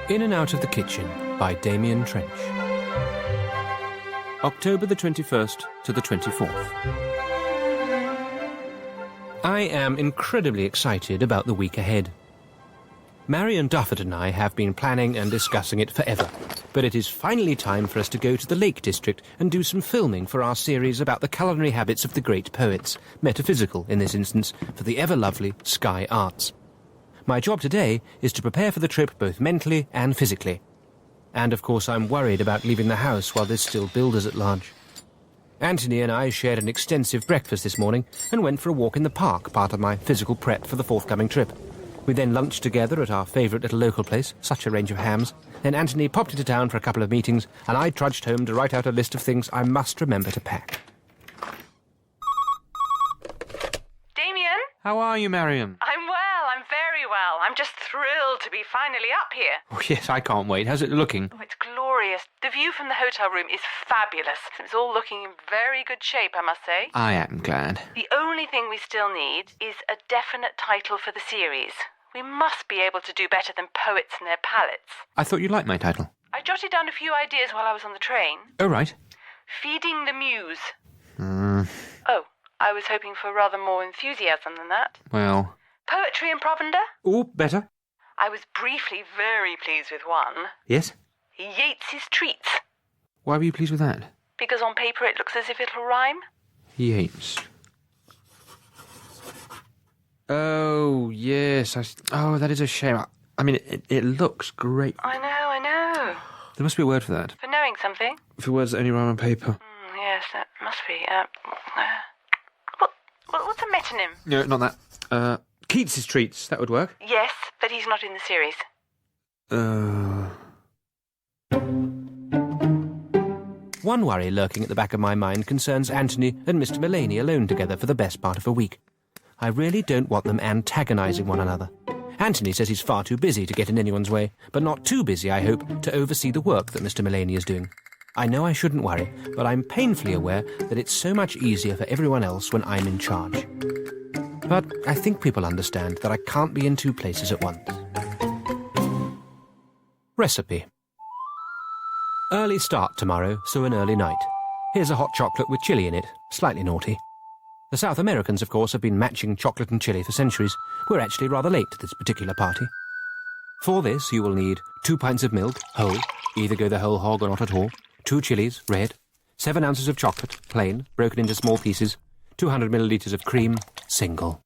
In and Out of the Kitchen by Damien Trench. October the 21st to the 24th. I am incredibly excited about the week ahead. Marion Dufford and I have been planning and discussing it forever, but it is finally time for us to go to the Lake District and do some filming for our series about the culinary habits of the great poets, metaphysical in this instance, for the ever-lovely Sky Arts. My job today is to prepare for the trip both mentally and physically. And of course I'm worried about leaving the house while there's still builders at large. Anthony and I shared an extensive breakfast this morning and went for a walk in the park, part of my physical prep for the forthcoming trip. We then lunched together at our favourite little local place, such a range of hams. Then Anthony popped into town for a couple of meetings, and I trudged home to write out a list of things I must remember to pack. Damien? How are you, Marion? I'm well, I'm very well. I'm just thrilled to be finally up here. Oh, yes, I can't wait. How's it looking? Oh, it's glorious. The view from the hotel room is fabulous. It's all looking in very good shape, I must say. I am glad. The only thing we still need is a definite title for the series. We must be able to do better than poets and their palettes. I thought you'd like my title. I jotted down a few ideas while I was on the train. Oh, right. Feeding the Muse. Oh, I was hoping for rather more enthusiasm than that. Well... Poetry and provender? Oh, better. I was briefly very pleased with one. Yes? Yeats's Treats. Why were you pleased with that? Because on paper it looks as if it'll rhyme. Yeats. Oh, yes. Oh, that is a shame. I mean, it looks great. I know. There must be a word for that. For knowing something? For words that only rhyme on paper. Yes, that must be. What's a metonym? No, not that. Keats's Treats. That would work. Yes, but he's not in the series. One worry lurking at the back of my mind concerns Anthony and Mr. Mullaney alone together for the best part of a week. I really don't want them antagonising one another. Anthony says he's far too busy to get in anyone's way, but not too busy, I hope, to oversee the work that Mr. Mullaney is doing. I know I shouldn't worry, but I'm painfully aware that it's so much easier for everyone else when I'm in charge. But I think people understand that I can't be in two places at once. Recipe. Early start tomorrow, so an early night. Here's a hot chocolate with chilli in it, slightly naughty. The South Americans, of course, have been matching chocolate and chilli for centuries. We're actually rather late to this particular party. For this, you will need 2 pints of milk, whole, either go the whole hog or not at all, 2 chillies, red, 7 ounces of chocolate, plain, broken into small pieces, 200 millilitres of cream, single.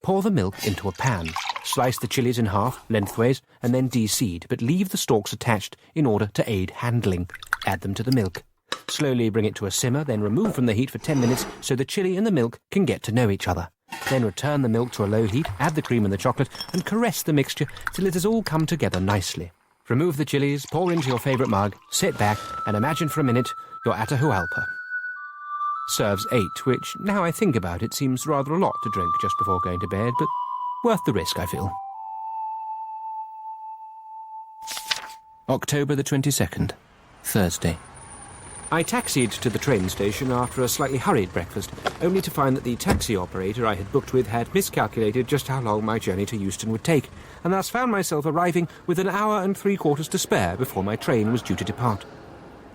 Pour the milk into a pan, slice the chillies in half, lengthways, and then de-seed, but leave the stalks attached in order to aid handling. Add them to the milk. Slowly bring it to a simmer, then remove from the heat for 10 minutes so the chilli and the milk can get to know each other. Then return the milk to a low heat, add the cream and the chocolate, and caress the mixture till it has all come together nicely. Remove the chillies, pour into your favourite mug, sit back, and imagine for a minute you're at a Hualpa. Serves 8, which, now I think about it, seems rather a lot to drink just before going to bed, but worth the risk, I feel. October the 22nd, Thursday. I taxied to the train station after a slightly hurried breakfast, only to find that the taxi operator I had booked with had miscalculated just how long my journey to Euston would take, and thus found myself arriving with an hour and 3/4 to spare before my train was due to depart.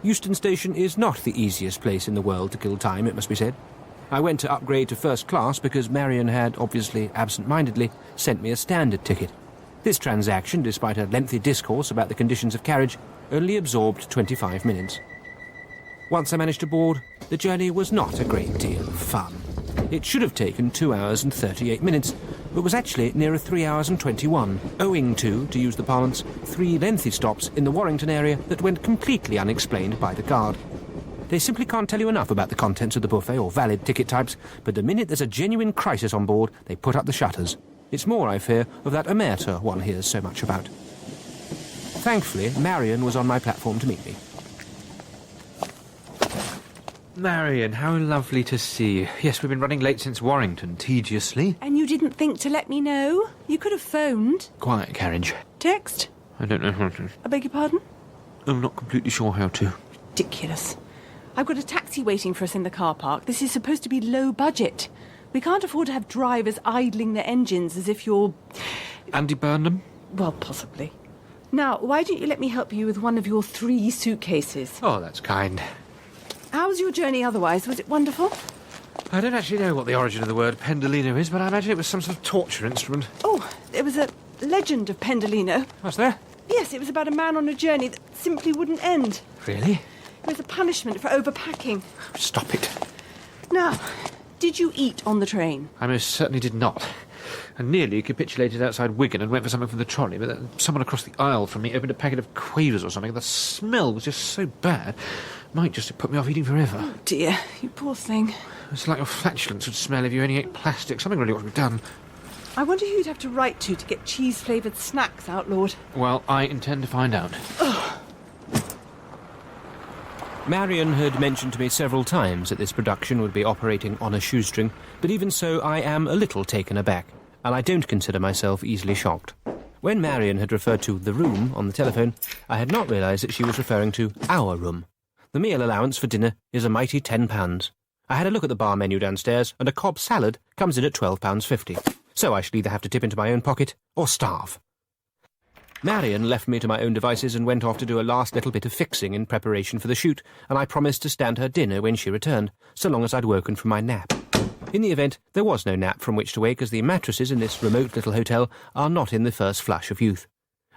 Euston Station is not the easiest place in the world to kill time, it must be said. I went to upgrade to first class because Marion had, obviously absent-mindedly, sent me a standard ticket. This transaction, despite a lengthy discourse about the conditions of carriage, only absorbed 25 minutes. Once I managed to board, the journey was not a great deal of fun. It should have taken 2 hours and 38 minutes, but was actually nearer 3 hours and 21, owing to use the parlance, 3 lengthy stops in the Warrington area that went completely unexplained by the guard. They simply can't tell you enough about the contents of the buffet or valid ticket types, but the minute there's a genuine crisis on board, they put up the shutters. It's more, I fear, of that omerta one hears so much about. Thankfully, Marion was on my platform to meet me. Marion, how lovely to see you. Yes, we've been running late since Warrington, tediously. And you didn't think to let me know? You could have phoned. Quiet carriage. Text? I don't know how to. I beg your pardon? I'm not completely sure how to. Ridiculous. I've got a taxi waiting for us in the car park. This is supposed to be low budget. We can't afford to have drivers idling their engines as if you're... Andy Burnham? Well, possibly. Now, why don't you let me help you with one of your 3 suitcases? Oh, that's kind. How was your journey otherwise? Was it wonderful? I don't actually know what the origin of the word pendolino is, but I imagine it was some sort of torture instrument. Oh, there was a legend of Pendolino. What's there? Yes, it was about a man on a journey that simply wouldn't end. Really? It was a punishment for overpacking. Stop it. Now, did you eat on the train? I most certainly did not. I nearly capitulated outside Wigan and went for something from the trolley, but then someone across the aisle from me opened a packet of quavers or something. The smell was just so bad, might just have put me off eating forever. Oh dear, you poor thing. It's like your flatulence would smell if you only ate plastic. Something really ought to be done. I wonder who you'd have to write to get cheese-flavoured snacks out, Lord. Well, I intend to find out. Marion had mentioned to me several times that this production would be operating on a shoestring, but even so I am a little taken aback, and I don't consider myself easily shocked. When Marion had referred to the room on the telephone, I had not realised that she was referring to our room. The meal allowance for dinner is a mighty £10. I had a look at the bar menu downstairs, and a Cobb salad comes in at £12.50. So I shall either have to tip into my own pocket or starve. Marion left me to my own devices and went off to do a last little bit of fixing in preparation for the shoot, and I promised to stand her dinner when she returned, so long as I'd woken from my nap. In the event, there was no nap from which to wake, as the mattresses in this remote little hotel are not in the first flush of youth.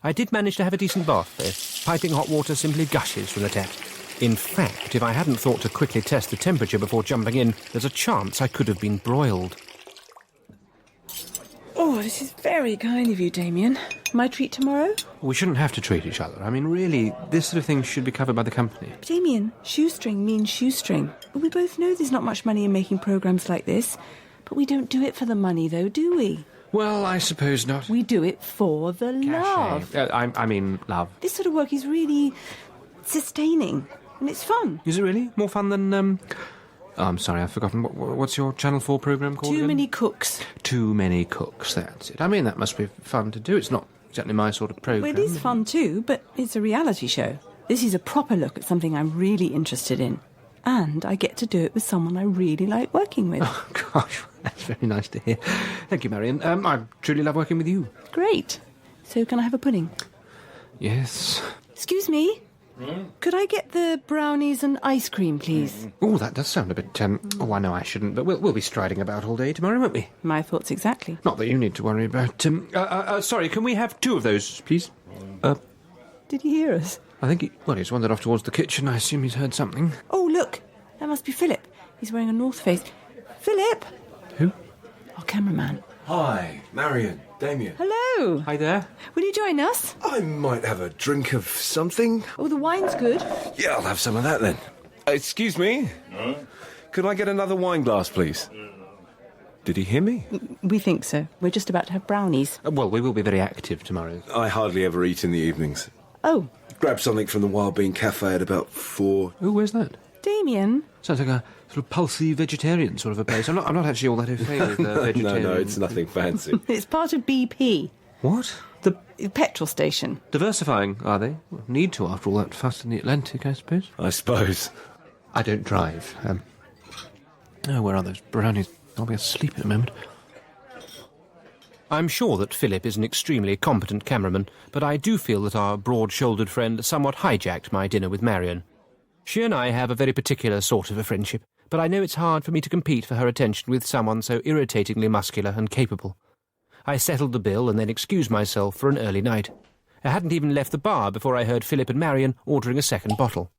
I did manage to have a decent bath, though. Piping hot water simply gushes from the tap. In fact, if I hadn't thought to quickly test the temperature before jumping in, there's a chance I could have been broiled. Oh, this is very kind of you, Damien. My treat tomorrow? We shouldn't have to treat each other. I mean, really, this sort of thing should be covered by the company. Damien, shoestring means shoestring. But we both know there's not much money in making programmes like this. But we don't do it for the money, though, do we? Well, I suppose not. We do it for the love. I mean, love. This sort of work is really sustaining, and it's fun. Is it really? More fun than, Oh, I'm sorry, I've forgotten. What's your Channel 4 programme called Too again? Many Cooks. Too Many Cooks, that's it. I mean, that must be fun to do. It's not exactly my sort of programme. Well, it is fun too, but it's a reality show. This is a proper look at something I'm really interested in. And I get to do it with someone I really like working with. Oh, gosh, that's very nice to hear. Thank you, Marion. I truly love working with you. Great. So can I have a pudding? Yes. Excuse me? Could I get the brownies and ice cream, please? Oh, that does sound a bit, Oh, I know I shouldn't, but we'll be striding about all day tomorrow, won't we? My thoughts exactly. Not that you need to worry about, sorry, can we have 2 of those, please? Did he hear us? I think he's wandered off towards the kitchen. I assume he's heard something. Oh, look. That must be Philip. He's wearing a North Face. Philip! Who? Our cameraman. Hi, Marion, Damien. Hello. Hi there. Will you join us? I might have a drink of something. Oh, the wine's good. Yeah, I'll have some of that then. Excuse me? Could I get another wine glass, please? Did he hear me? We think so. We're just about to have brownies. Well, we will be very active tomorrow. I hardly ever eat in the evenings. Oh, Grab something from the Wild Bean Cafe at about 4. Oh, where's that? Damien. Sounds like a sort of pulsy vegetarian sort of a place. I'm not actually all that au fait with vegetarian. No, it's nothing fancy. It's part of BP. What? The Petrol station. diversifying, are they? Well, need to after all that fuss in the Atlantic, I suppose. I suppose. I don't drive. Oh, where are those brownies? I'll be asleep in a moment. I'm sure that Philip is an extremely competent cameraman, but I do feel that our broad-shouldered friend somewhat hijacked my dinner with Marion. She and I have a very particular sort of a friendship, but I know it's hard for me to compete for her attention with someone so irritatingly muscular and capable. I settled the bill and then excused myself for an early night. I hadn't even left the bar before I heard Philip and Marion ordering a second bottle.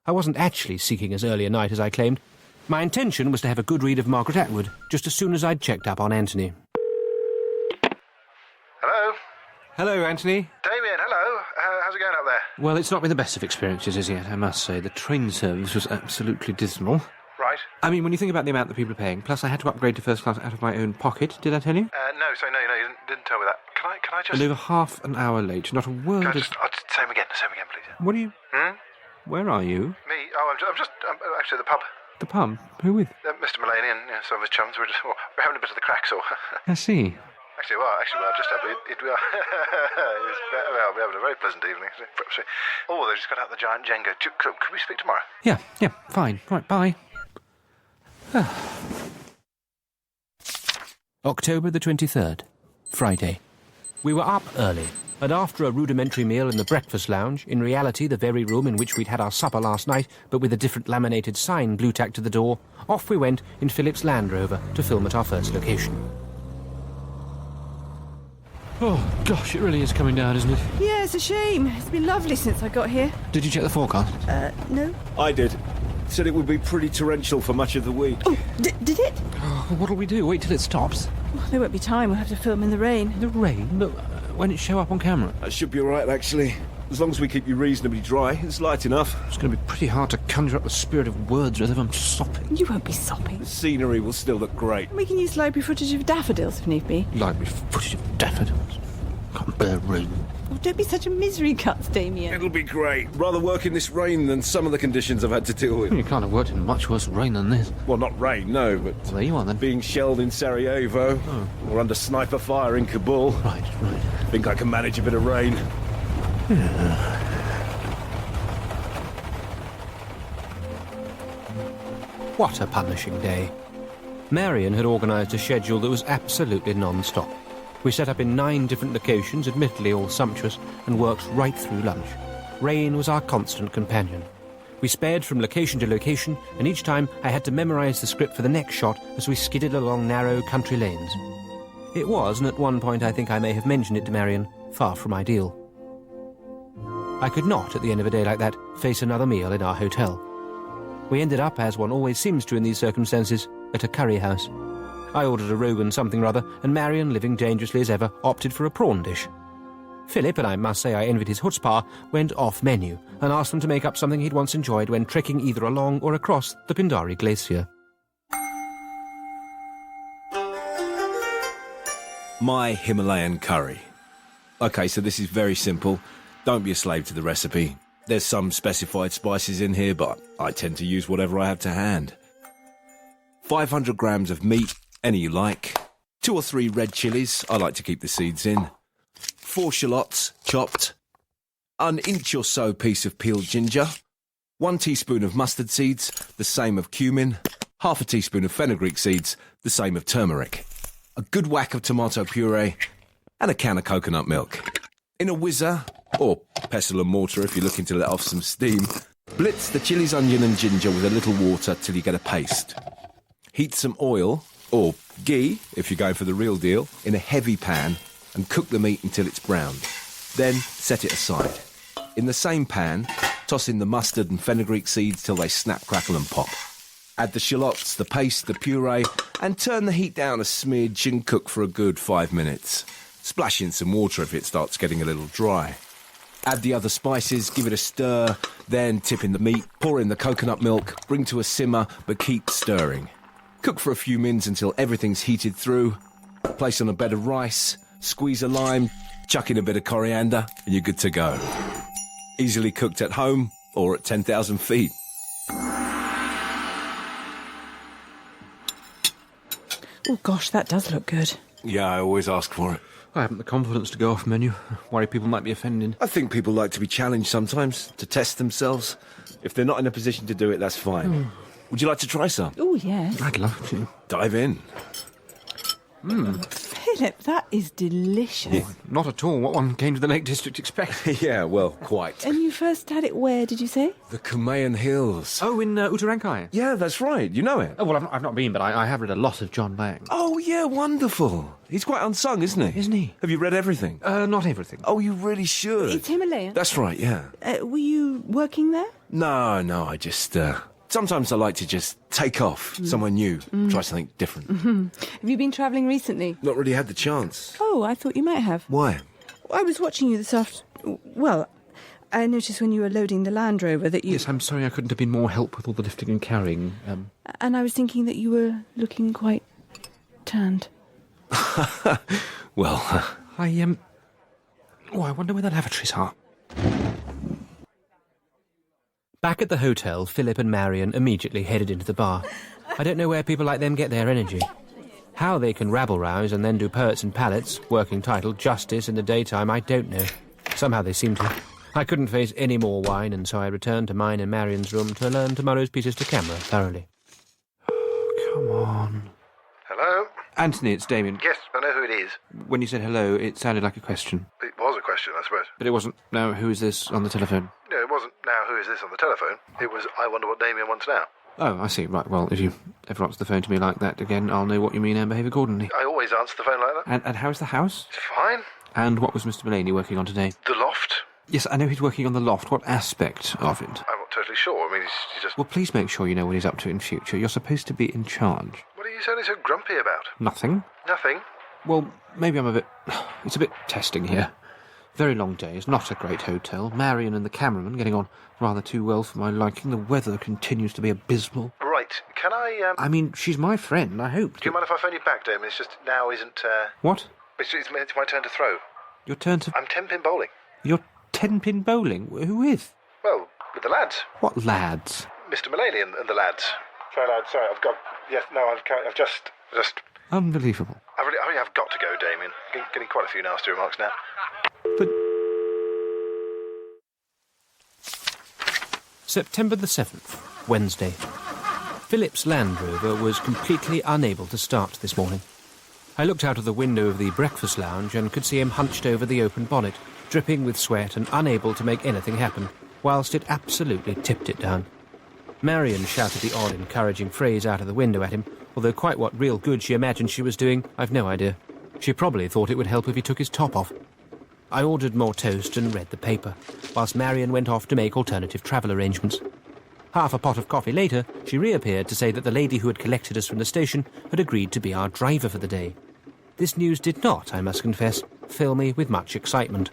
I wasn't actually seeking as early a night as I claimed. My intention was to have a good read of Margaret Atwood just as soon as I'd checked up on Anthony. Hello? Hello, Anthony. Damien, hello. How's it going up there? Well, it's not been the best of experiences as yet, I must say. The train service was absolutely dismal. Right. I mean, when you think about the amount that people are paying, plus I had to upgrade to first class out of my own pocket, did I tell you? No, you didn't tell me that. Can I just... And over half an hour late, not a word Can I of... just... Same again, please. What are you... Where are you? Me? Oh, I'm actually at the pub. The pub? Who with? Mr. Mulaney and some of his chums. We're having a bit of the crack, so... I see. Actually, well, just have it. We're having a very pleasant evening. Oh, they just got out the giant Jenga. Could we speak tomorrow? Yeah, fine. Right, bye. October the 23rd, Friday. We were up early. And after a rudimentary meal in the breakfast lounge, in reality the very room in which we'd had our supper last night, but with a different laminated sign blue-tacked to the door, off we went in Philip's Land Rover to film at our first location. Oh, gosh, it really is coming down, isn't it? Yeah, it's a shame. It's been lovely since I got here. Did you check the forecast? No. I did. Said it would be pretty torrential for much of the week. Oh, did it? Oh, what'll we do? Wait till it stops? Well, there won't be time. We'll have to film in the rain. The rain? Look, won't it show up on camera? That should be all right, actually. As long as we keep you reasonably dry, it's light enough. It's going to be pretty hard to conjure up the spirit of words if I'm sopping. You won't be sopping. The scenery will still look great. We can use library footage of daffodils if need be. Library footage of daffodils. Can't bear rain. Oh, don't be such a misery cuts, Damien. It'll be great. Rather work in this rain than some of the conditions I've had to deal with. You can't have worked in much worse rain than this. Well, not rain, no, but Well, there you are, then. being shelled in Sarajevo or under sniper fire in Kabul. Right. Think I can manage a bit of rain. What a punishing day. Marion had organised a schedule that was absolutely non-stop. We set up in 9 different locations, admittedly all sumptuous, and worked right through lunch. Rain was our constant companion. We sped from location to location, and each time I had to memorise the script for the next shot as we skidded along narrow country lanes. It was, and at one point I think I may have mentioned it to Marion, far from ideal. I could not, at the end of a day like that, face another meal in our hotel. We ended up, as one always seems to in these circumstances, at a curry house. I ordered a Rogan something or other, and Marion, living dangerously as ever, opted for a prawn dish. Philip, and I must say I envied his chutzpah, went off-menu and asked them to make up something he'd once enjoyed when trekking either along or across the Pindari Glacier. My Himalayan curry. Okay, so this is very simple. Don't be a slave to the recipe. There's some specified spices in here, but I tend to use whatever I have to hand. 500 grams of meat, any you like. 2 or 3 red chilies, I like to keep the seeds in. 4 shallots, chopped. An inch or so piece of peeled ginger. 1 teaspoon of mustard seeds, the same of cumin. Half a teaspoon of fenugreek seeds, the same of turmeric. A good whack of tomato puree, and a can of coconut milk. In a whizzer, or pestle and mortar if you're looking to let off some steam, blitz the chilies, onion and ginger with a little water till you get a paste. Heat some oil, or ghee if you're going for the real deal, in a heavy pan and cook the meat until it's browned. Then set it aside. In the same pan, toss in the mustard and fenugreek seeds till they snap, crackle and pop. Add the shallots, the paste, the puree, and turn the heat down a smidge and cook for a good 5 minutes. Splash in some water if it starts getting a little dry. Add the other spices, give it a stir, then tip in the meat, pour in the coconut milk, bring to a simmer, but keep stirring. Cook for a few minutes until everything's heated through. Place on a bed of rice, squeeze a lime, chuck in a bit of coriander, and you're good to go. Easily cooked at home or at 10,000 feet. Oh, gosh, that does look good. Yeah, I always ask for it. I haven't the confidence to go off menu. Worry people might be offended. I think people like to be challenged sometimes, to test themselves. If they're not in a position to do it, that's fine. Would you like to try some? Oh, yes. I'd love to. Dive in. Philip, that is delicious. Not at all what one came to the Lake District expecting. Yeah, well, quite. And you first had it where, did you say? The Kumayan Hills. Oh, in Uttarankaya? Yeah, that's right. You know it. Oh, well, I've not been, but I have read a lot of John Lang. Oh, yeah, wonderful. He's quite unsung, isn't he? Isn't he? Have you read everything? Not everything. Oh, you really should. It's Himalayan. That's right, yeah. Were you working there? No, I just... Sometimes I like to just take off somewhere new, try something different. Have you been travelling recently? Not really had the chance. Oh, I thought you might have. Why? I was watching you this afternoon. Well, I noticed when you were loading the Land Rover that you... Yes, I'm sorry I couldn't have been more help with all the lifting and carrying. And I was thinking that you were looking quite tanned. Well, I wonder where that lavatories are. Back at the hotel, Philip and Marion immediately headed into the bar. I don't know where people like them get their energy. How they can rabble-rouse and then do poets and pallets, working title Justice in the daytime, I don't know. Somehow they seem to. I couldn't face any more wine, and so I returned to mine and Marion's room to learn tomorrow's pieces to camera thoroughly. Come on. Hello? Anthony, it's Damien. Yes, I know who it is. When you said hello, it sounded like a question. It was a question. question, I suppose. But it wasn't, now, who is this on the telephone? No, it wasn't, now who is this on the telephone? It was, I wonder what Damien wants now. Oh, I see. Right, well, if you ever answer the phone to me like that again, I'll know what you mean and behave accordingly. I always answer the phone like that. And how's the house? It's fine. And what was Mr. Mullaney working on today? The loft? Yes, I know he's working on the loft. What aspect of it? I'm not totally sure. I mean, he's just... Well, please make sure you know what he's up to in future. You're supposed to be in charge. What are you sounding so grumpy about? Nothing. Nothing? Well, maybe I'm a bit... It's a bit testing here. Very long days, not a great hotel. Marion and the cameraman getting on rather too well for my liking. The weather continues to be abysmal. Right, can I, I mean, she's my friend, I hope. Do you mind if I phone you back, Damien? It's just now isn't, What? It's my turn to throw. Your turn to... I'm 10-pin bowling. You're 10-pin bowling? Who with? Well, with the lads. What lads? Mr. Mullaney and the lads. Sorry, lads, sorry, I've got... Yes, no, I've just... Unbelievable. I really have got to go, Damien. Getting quite a few nasty remarks now. But... September the 7th, Wednesday. Philip's Land Rover was completely unable to start this morning. I looked out of the window of the breakfast lounge and could see him hunched over the open bonnet, dripping with sweat and unable to make anything happen, whilst it absolutely tipped it down. Marion shouted the odd encouraging phrase out of the window at him, although quite what real good she imagined she was doing, I've no idea. She probably thought it would help if he took his top off. I ordered more toast and read the paper, whilst Marion went off to make alternative travel arrangements. Half a pot of coffee later, she reappeared to say that the lady who had collected us from the station had agreed to be our driver for the day. This news did not, I must confess, fill me with much excitement.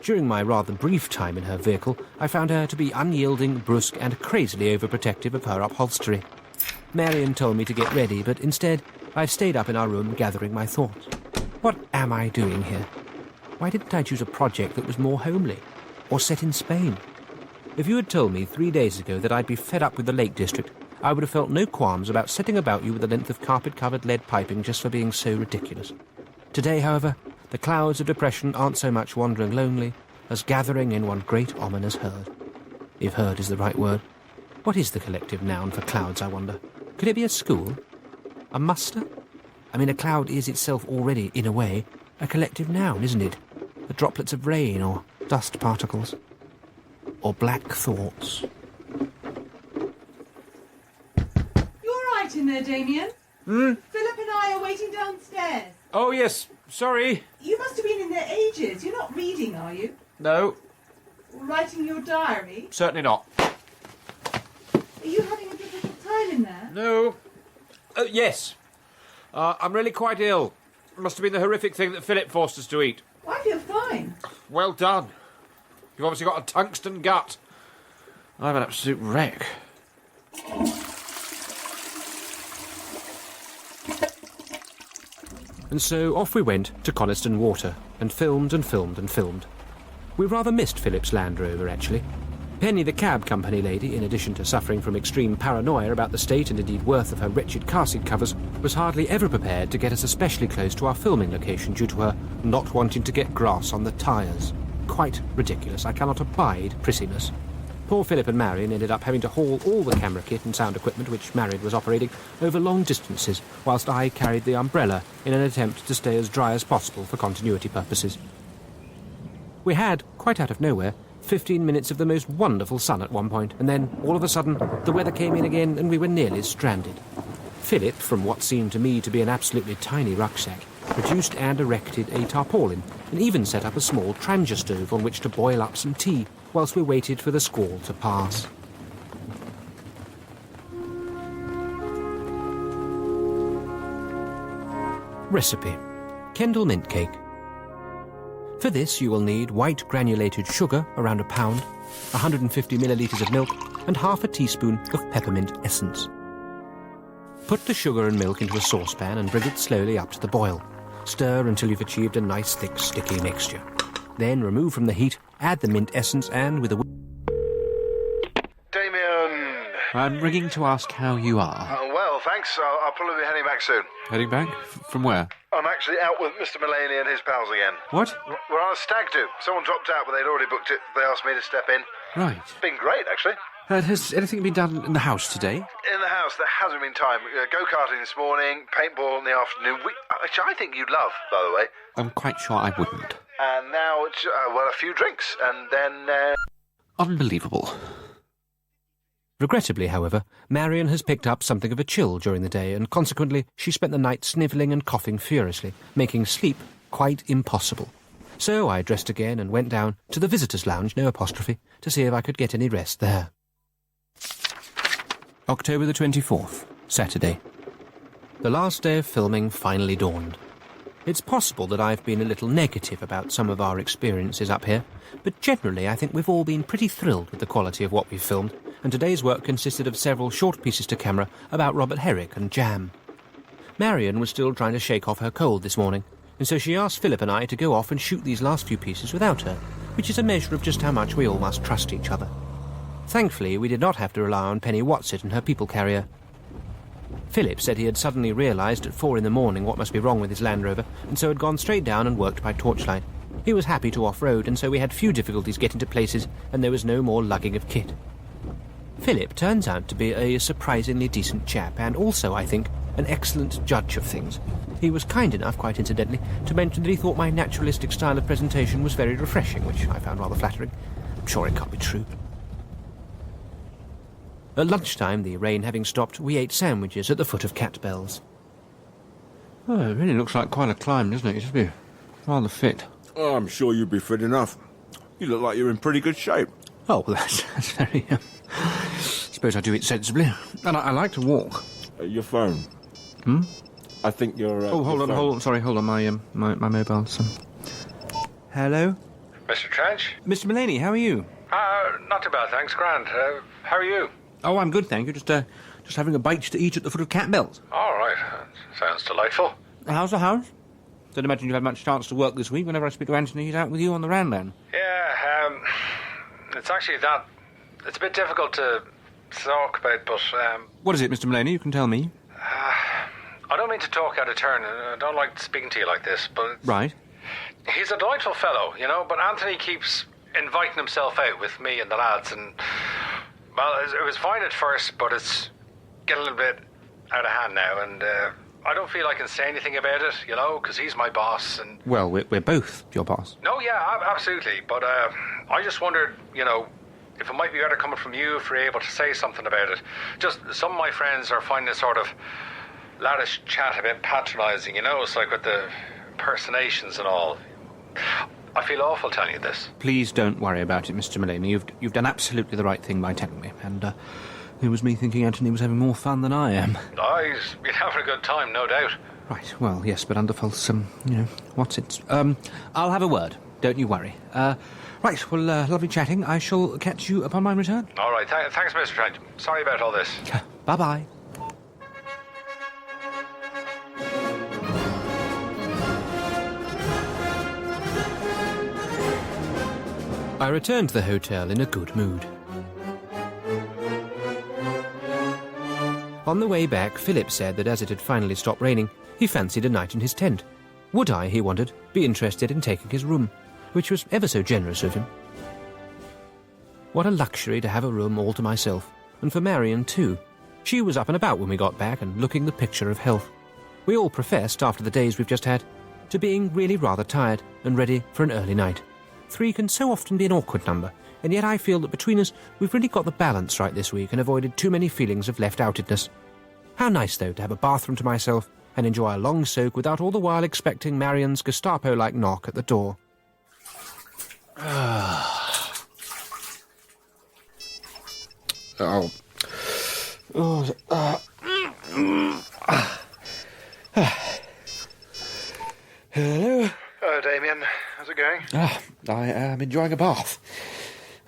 During my rather brief time in her vehicle, I found her to be unyielding, brusque, and crazily overprotective of her upholstery. Marion told me to get ready, but instead, I've stayed up in our room gathering my thoughts. What am I doing here? Why didn't I choose a project that was more homely? Or set in Spain? If you had told me 3 days ago that I'd be fed up with the Lake District, I would have felt no qualms about setting about you with a length of carpet-covered lead piping just for being so ridiculous. Today, however, the clouds of depression aren't so much wandering lonely as gathering in one great ominous herd. If herd is the right word. What is the collective noun for clouds, I wonder? Could it be a school? A muster? I mean, a cloud is itself already, in a way, a collective noun, isn't it? The droplets of rain or dust particles. Or black thoughts. You're right in there, Damien. Philip and I are waiting downstairs. Oh, yes, sorry. You must have been in there ages. You're not reading, are you? No, Or writing your diary? certainly not. Are you having a difficult time in there? No. Yes. I'm really quite ill. Must have been the horrific thing that Philip forced us to eat. I feel fine. Well done. You've obviously got a tungsten gut. I'm an absolute wreck. And so off we went to Coniston Water, and filmed and filmed and filmed. We rather missed Philip's Land Rover, actually. Penny, the cab company lady, in addition to suffering from extreme paranoia about the state and indeed worth of her wretched car seat covers, was hardly ever prepared to get us especially close to our filming location due to her not wanting to get grass on the tyres. Quite ridiculous. I cannot abide prissiness. Poor Philip and Marion ended up having to haul all the camera kit and sound equipment which Marion was operating over long distances, whilst I carried the umbrella in an attempt to stay as dry as possible for continuity purposes. We had, quite out of nowhere, 15 minutes of the most wonderful sun at one point, and then, all of a sudden, the weather came in again and we were nearly stranded. Philip, from what seemed to me to be an absolutely tiny rucksack, produced and erected a tarpaulin, and even set up a small trangia stove on which to boil up some tea, whilst we waited for the squall to pass. Recipe: Kendal mint cake. For this you will need white granulated sugar, around a pound, 150 millilitres of milk, and half a teaspoon of peppermint essence. Put the sugar and milk into a saucepan and bring it slowly up to the boil. Stir until you've achieved a nice thick sticky mixture. Then remove from the heat, add the mint essence and with a... Damien! I'm ringing to ask how you are. Well, thanks. I'll probably be heading back soon. Heading back? From where? I'm actually out with Mr. Mullaney and his pals again. What? We're on a stag do. Someone dropped out, but they'd already booked it. They asked me to step in. Right. It's been great, actually. Has anything been done in the house today? In the house, there hasn't been time. Go-karting this morning, paintball in the afternoon, which I think you'd love, by the way. I'm quite sure I wouldn't. And now it's, well, a few drinks, and then... Unbelievable. Regrettably, however, Marion has picked up something of a chill during the day, and consequently she spent the night snivelling and coughing furiously, making sleep quite impossible. So I dressed again and went down to the visitors' lounge, no apostrophe, to see if I could get any rest there. October the 24th, Saturday. The last day of filming finally dawned. It's possible that I've been a little negative about some of our experiences up here, but generally I think we've all been pretty thrilled with the quality of what we've filmed, and today's work consisted of several short pieces to camera about Robert Herrick and jam. Marion was still trying to shake off her cold this morning, and so she asked Philip and I to go off and shoot these last few pieces without her, which is a measure of just how much we all must trust each other. Thankfully, we did not have to rely on Penny Watson and her people carrier. Philip said he had suddenly realised at 4 a.m. what must be wrong with his Land Rover, and so had gone straight down and worked by torchlight. He was happy to off-road, and so we had few difficulties getting to places, and there was no more lugging of kit. Philip turns out to be a surprisingly decent chap, and also, I think, an excellent judge of things. He was kind enough, quite incidentally, to mention that he thought my naturalistic style of presentation was very refreshing, which I found rather flattering. I'm sure it can't be true. At lunchtime, the rain having stopped, we ate sandwiches at the foot of Cat Bells. Oh, it really looks like quite a climb, doesn't it? You should be rather fit. Oh, I'm sure you'd be fit enough. You look like you're in pretty good shape. Oh, well, that's very... suppose I do it sensibly. And I like to walk. Your phone. I think you're... oh, hold on, sorry, hold on, my mobile's... Hello? Mr. Trench? Mr. Mullaney, how are you? Not too bad, thanks, Grant. How are you? Oh, I'm good, thank you. Just having a bite to eat at the foot of Cat Bells. All right. Sounds delightful. How's the house? Don't imagine you've had much chance to work this week. Whenever I speak to Anthony, he's out with you on the round down. Yeah, it's actually that... It's a bit difficult to talk about, but... What is it, Mr. Mullaney? You can tell me. I don't mean to talk out of turn, and I don't like speaking to you like this, but... Right. He's a delightful fellow, you know, but Anthony keeps inviting himself out with me and the lads, and... Well, it was fine at first, but it's getting a little bit out of hand now, and I don't feel I can say anything about it, you know, because he's my boss, and... Well, we're both your boss. No, yeah, absolutely, but I just wondered, you know, if it might be better coming from you if you're able to say something about it. Just some of my friends are finding this sort of laddish chat a bit patronising, you know, it's like with the impersonations and all. I feel awful telling you this. Please don't worry about it, Mr. Mullaney. You've done absolutely the right thing by telling me, and it was me thinking Anthony was having more fun than I am. He's been having a good time, no doubt. Right, well, yes, but under false, what's it? I'll have a word, don't you worry. Right, well, lovely chatting. I shall catch you upon my return. All right, thanks, Mr. Trent. Sorry about all this. Bye-bye. I returned to the hotel in a good mood. On the way back, Philip said that as it had finally stopped raining, he fancied a night in his tent. Would I, he wondered, be interested in taking his room, which was ever so generous of him. What a luxury to have a room all to myself, and for Marion too. She was up and about when we got back and looking the picture of health. We all professed, after the days we've just had, to being really rather tired and ready for an early night. 3 can so often be an awkward number, and yet I feel that between us we've really got the balance right this week and avoided too many feelings of left-outedness. How nice, though, to have a bathroom to myself and enjoy a long soak without all the while expecting Marion's Gestapo-like knock at the door. Hello? Hello, Damien. How's it going? I am enjoying a bath.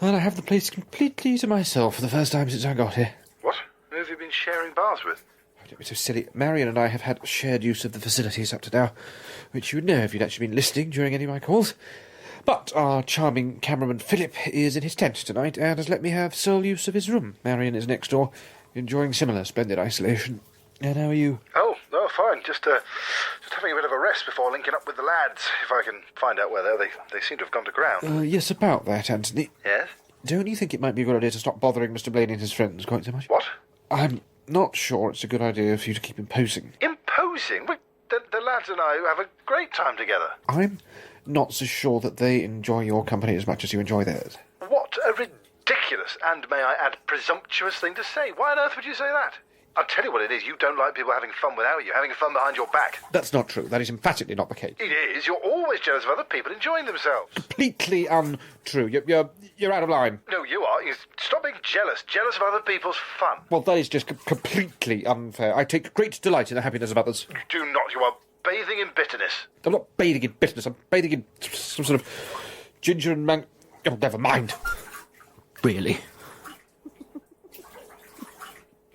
And I have the place completely to myself for the first time since I got here. What? Who have you been sharing baths with? Don't be so silly. Marion and I have had shared use of the facilities up to now, which you would know if you'd actually been listening during any of my calls. But our charming cameraman Philip is in his tent tonight and has let me have sole use of his room. Marion is next door, enjoying similar splendid isolation. And how are you? Oh, no, fine. Just having a bit of a rest before linking up with the lads, if I can find out where they seem to have gone to ground. Yes, about that, Anthony. Yes? Don't you think it might be a good idea to stop bothering Mr. Blaine and his friends quite so much? What? I'm not sure it's a good idea for you to keep imposing. Imposing? The lads and I have a great time together. I'm not so sure that they enjoy your company as much as you enjoy theirs. What a ridiculous and, may I add, presumptuous thing to say. Why on earth would you say that? I'll tell you what it is. You don't like people having fun without you, having fun behind your back. That's not true. That is emphatically not the case. It is. You're always jealous of other people enjoying themselves. Completely untrue. You're out of line. No, you are. Stop being jealous. Jealous of other people's fun. Well, that is just completely unfair. I take great delight in the happiness of others. You do not. You are bathing in bitterness. I'm not bathing in bitterness. I'm bathing in some sort of ginger and Oh, never mind. Really.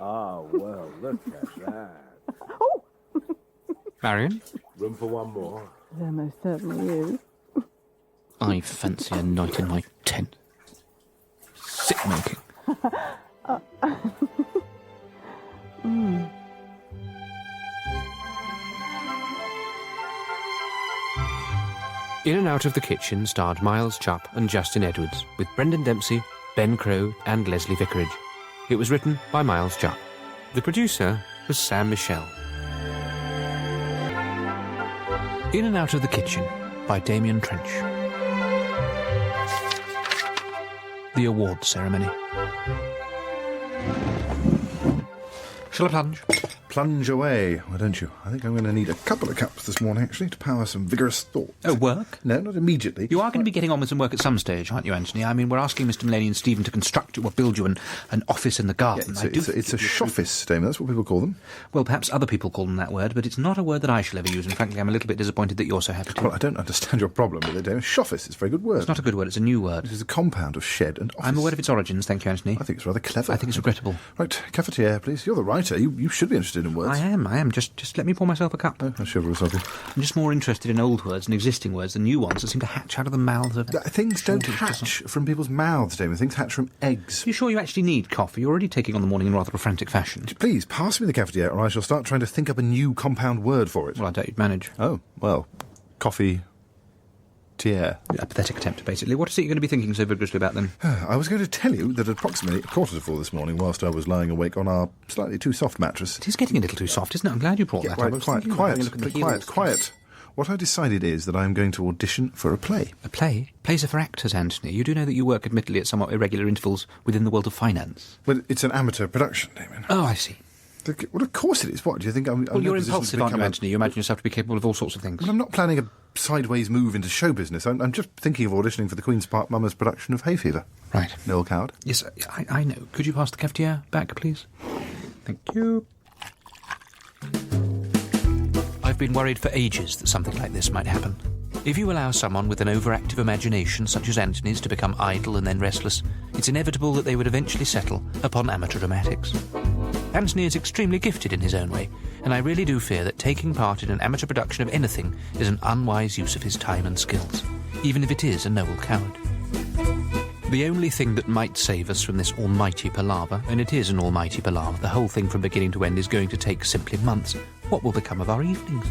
Oh, well, look at that. Marion? Room for one more. There most certainly is. I fancy a night in my tent. Sick making. In and Out of the Kitchen starred Miles Jupp and Justin Edwards, with Brendan Dempsey, Ben Crowe and Leslie Vicarage. It was written by Miles Jupp. The producer was Sam Michel. In and Out of the Kitchen by Damien Trench. The award ceremony. Shall I plunge? Plunge away, why don't you? I think I'm going to need a couple of cups this morning, actually, to power some vigorous thought. Oh, work? No, not immediately. You are going to be getting on with some work at some stage, aren't you, Anthony? I mean, we're asking Mr. Mulaney and Stephen to construct or build you an office in the garden. Yeah, it's a shoffice, Damon. That's what people call them. Well, perhaps other people call them that word, but it's not a word that I shall ever use, and frankly, I'm a little bit disappointed that you're so happy to. Well, I don't understand your problem with it, Damon. Shoffice is a very good word. It's not a good word, it's a new word. It is a compound of shed and office. I'm aware of its origins, thank you, Anthony. I think it's rather clever. I think it's regrettable. Right, cafetiere, please. You're the writer. You should be interested in words. I am. Just let me pour myself a cup. Oh, how chivalrous of you. I'm just more interested in old words and existing words than new ones that seem to hatch out of the mouths of... Things don't hatch from people's mouths, Damon. Things hatch from eggs. Are you sure you actually need coffee? You're already taking on the morning in rather a frantic fashion. Please, pass me the cafetiere or I shall start trying to think up a new compound word for it. Well, I doubt you'd manage. Oh, well, coffee... tiere. A pathetic attempt, basically. What is it you're going to be thinking so vigorously about, then? I was going to tell you that at approximately 3:45 this morning, whilst I was lying awake on our slightly too soft mattress... It is getting a little too soft, isn't it? I'm glad you brought that up. Quiet. What I decided is that I am going to audition for a play. A play? Plays are for actors, Anthony. You do know that you work, admittedly, at somewhat irregular intervals within the world of finance. Well, it's an amateur production, Damien. Oh, I see. Well, of course it is. What, do you think I'm... Well, you're impulsive, aren't you, Anthony? You imagine yourself to be capable of all sorts of things. Well, I'm not planning a sideways move into show business. I'm just thinking of auditioning for the Queen's Park Mummers production of Hay Fever. Right. Noel Coward. Yes, I know. Could you pass the cafetiere back, please? Thank you. I've been worried for ages that something like this might happen. If you allow someone with an overactive imagination, such as Anthony's, to become idle and then restless, it's inevitable that they would eventually settle upon amateur dramatics. Anthony is extremely gifted in his own way, and I really do fear that taking part in an amateur production of anything is an unwise use of his time and skills, even if it is a Noel Coward. The only thing that might save us from this almighty palaver, and it is an almighty palaver, the whole thing from beginning to end is going to take simply months, what will become of our evenings,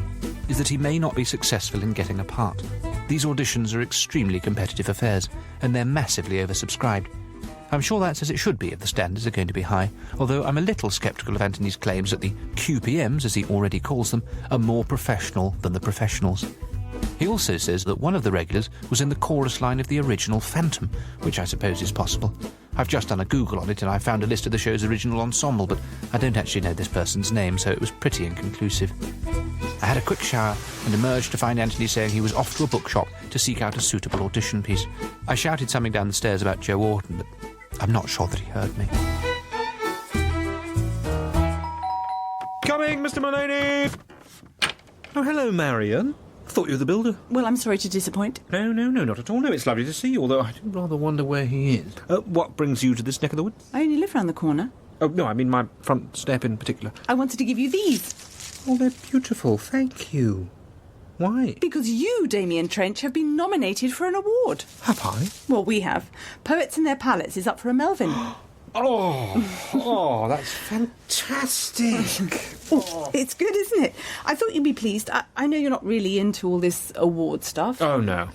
is that he may not be successful in getting a part. These auditions are extremely competitive affairs, and they're massively oversubscribed. I'm sure that's as it should be if the standards are going to be high, although I'm a little sceptical of Anthony's claims that the QPMs, as he already calls them, are more professional than the professionals. He also says that one of the regulars was in the chorus line of the original Phantom, which I suppose is possible. I've just done a Google on it and I found a list of the show's original ensemble, but I don't actually know this person's name, so it was pretty inconclusive. I had a quick shower and emerged to find Anthony saying he was off to a bookshop to seek out a suitable audition piece. I shouted something down the stairs about Joe Orton, but I'm not sure that he heard me. Coming, Mr. Mulaney! Oh, hello, Marion. I thought you were the builder. Well, I'm sorry to disappoint. No, not at all. No, it's lovely to see you, although I do rather wonder where he is. What brings you to this neck of the woods? I only live round the corner. Oh, no, I mean my front step in particular. I wanted to give you these. Oh, they're beautiful. Thank you. Why? Because you, Damien Trench, have been nominated for an award. Have I? Well, we have. Poets and Their Palates is up for a Melvin. Oh, that's fantastic. It's good, isn't it? I thought you'd be pleased. I know you're not really into all this award stuff. Oh, no,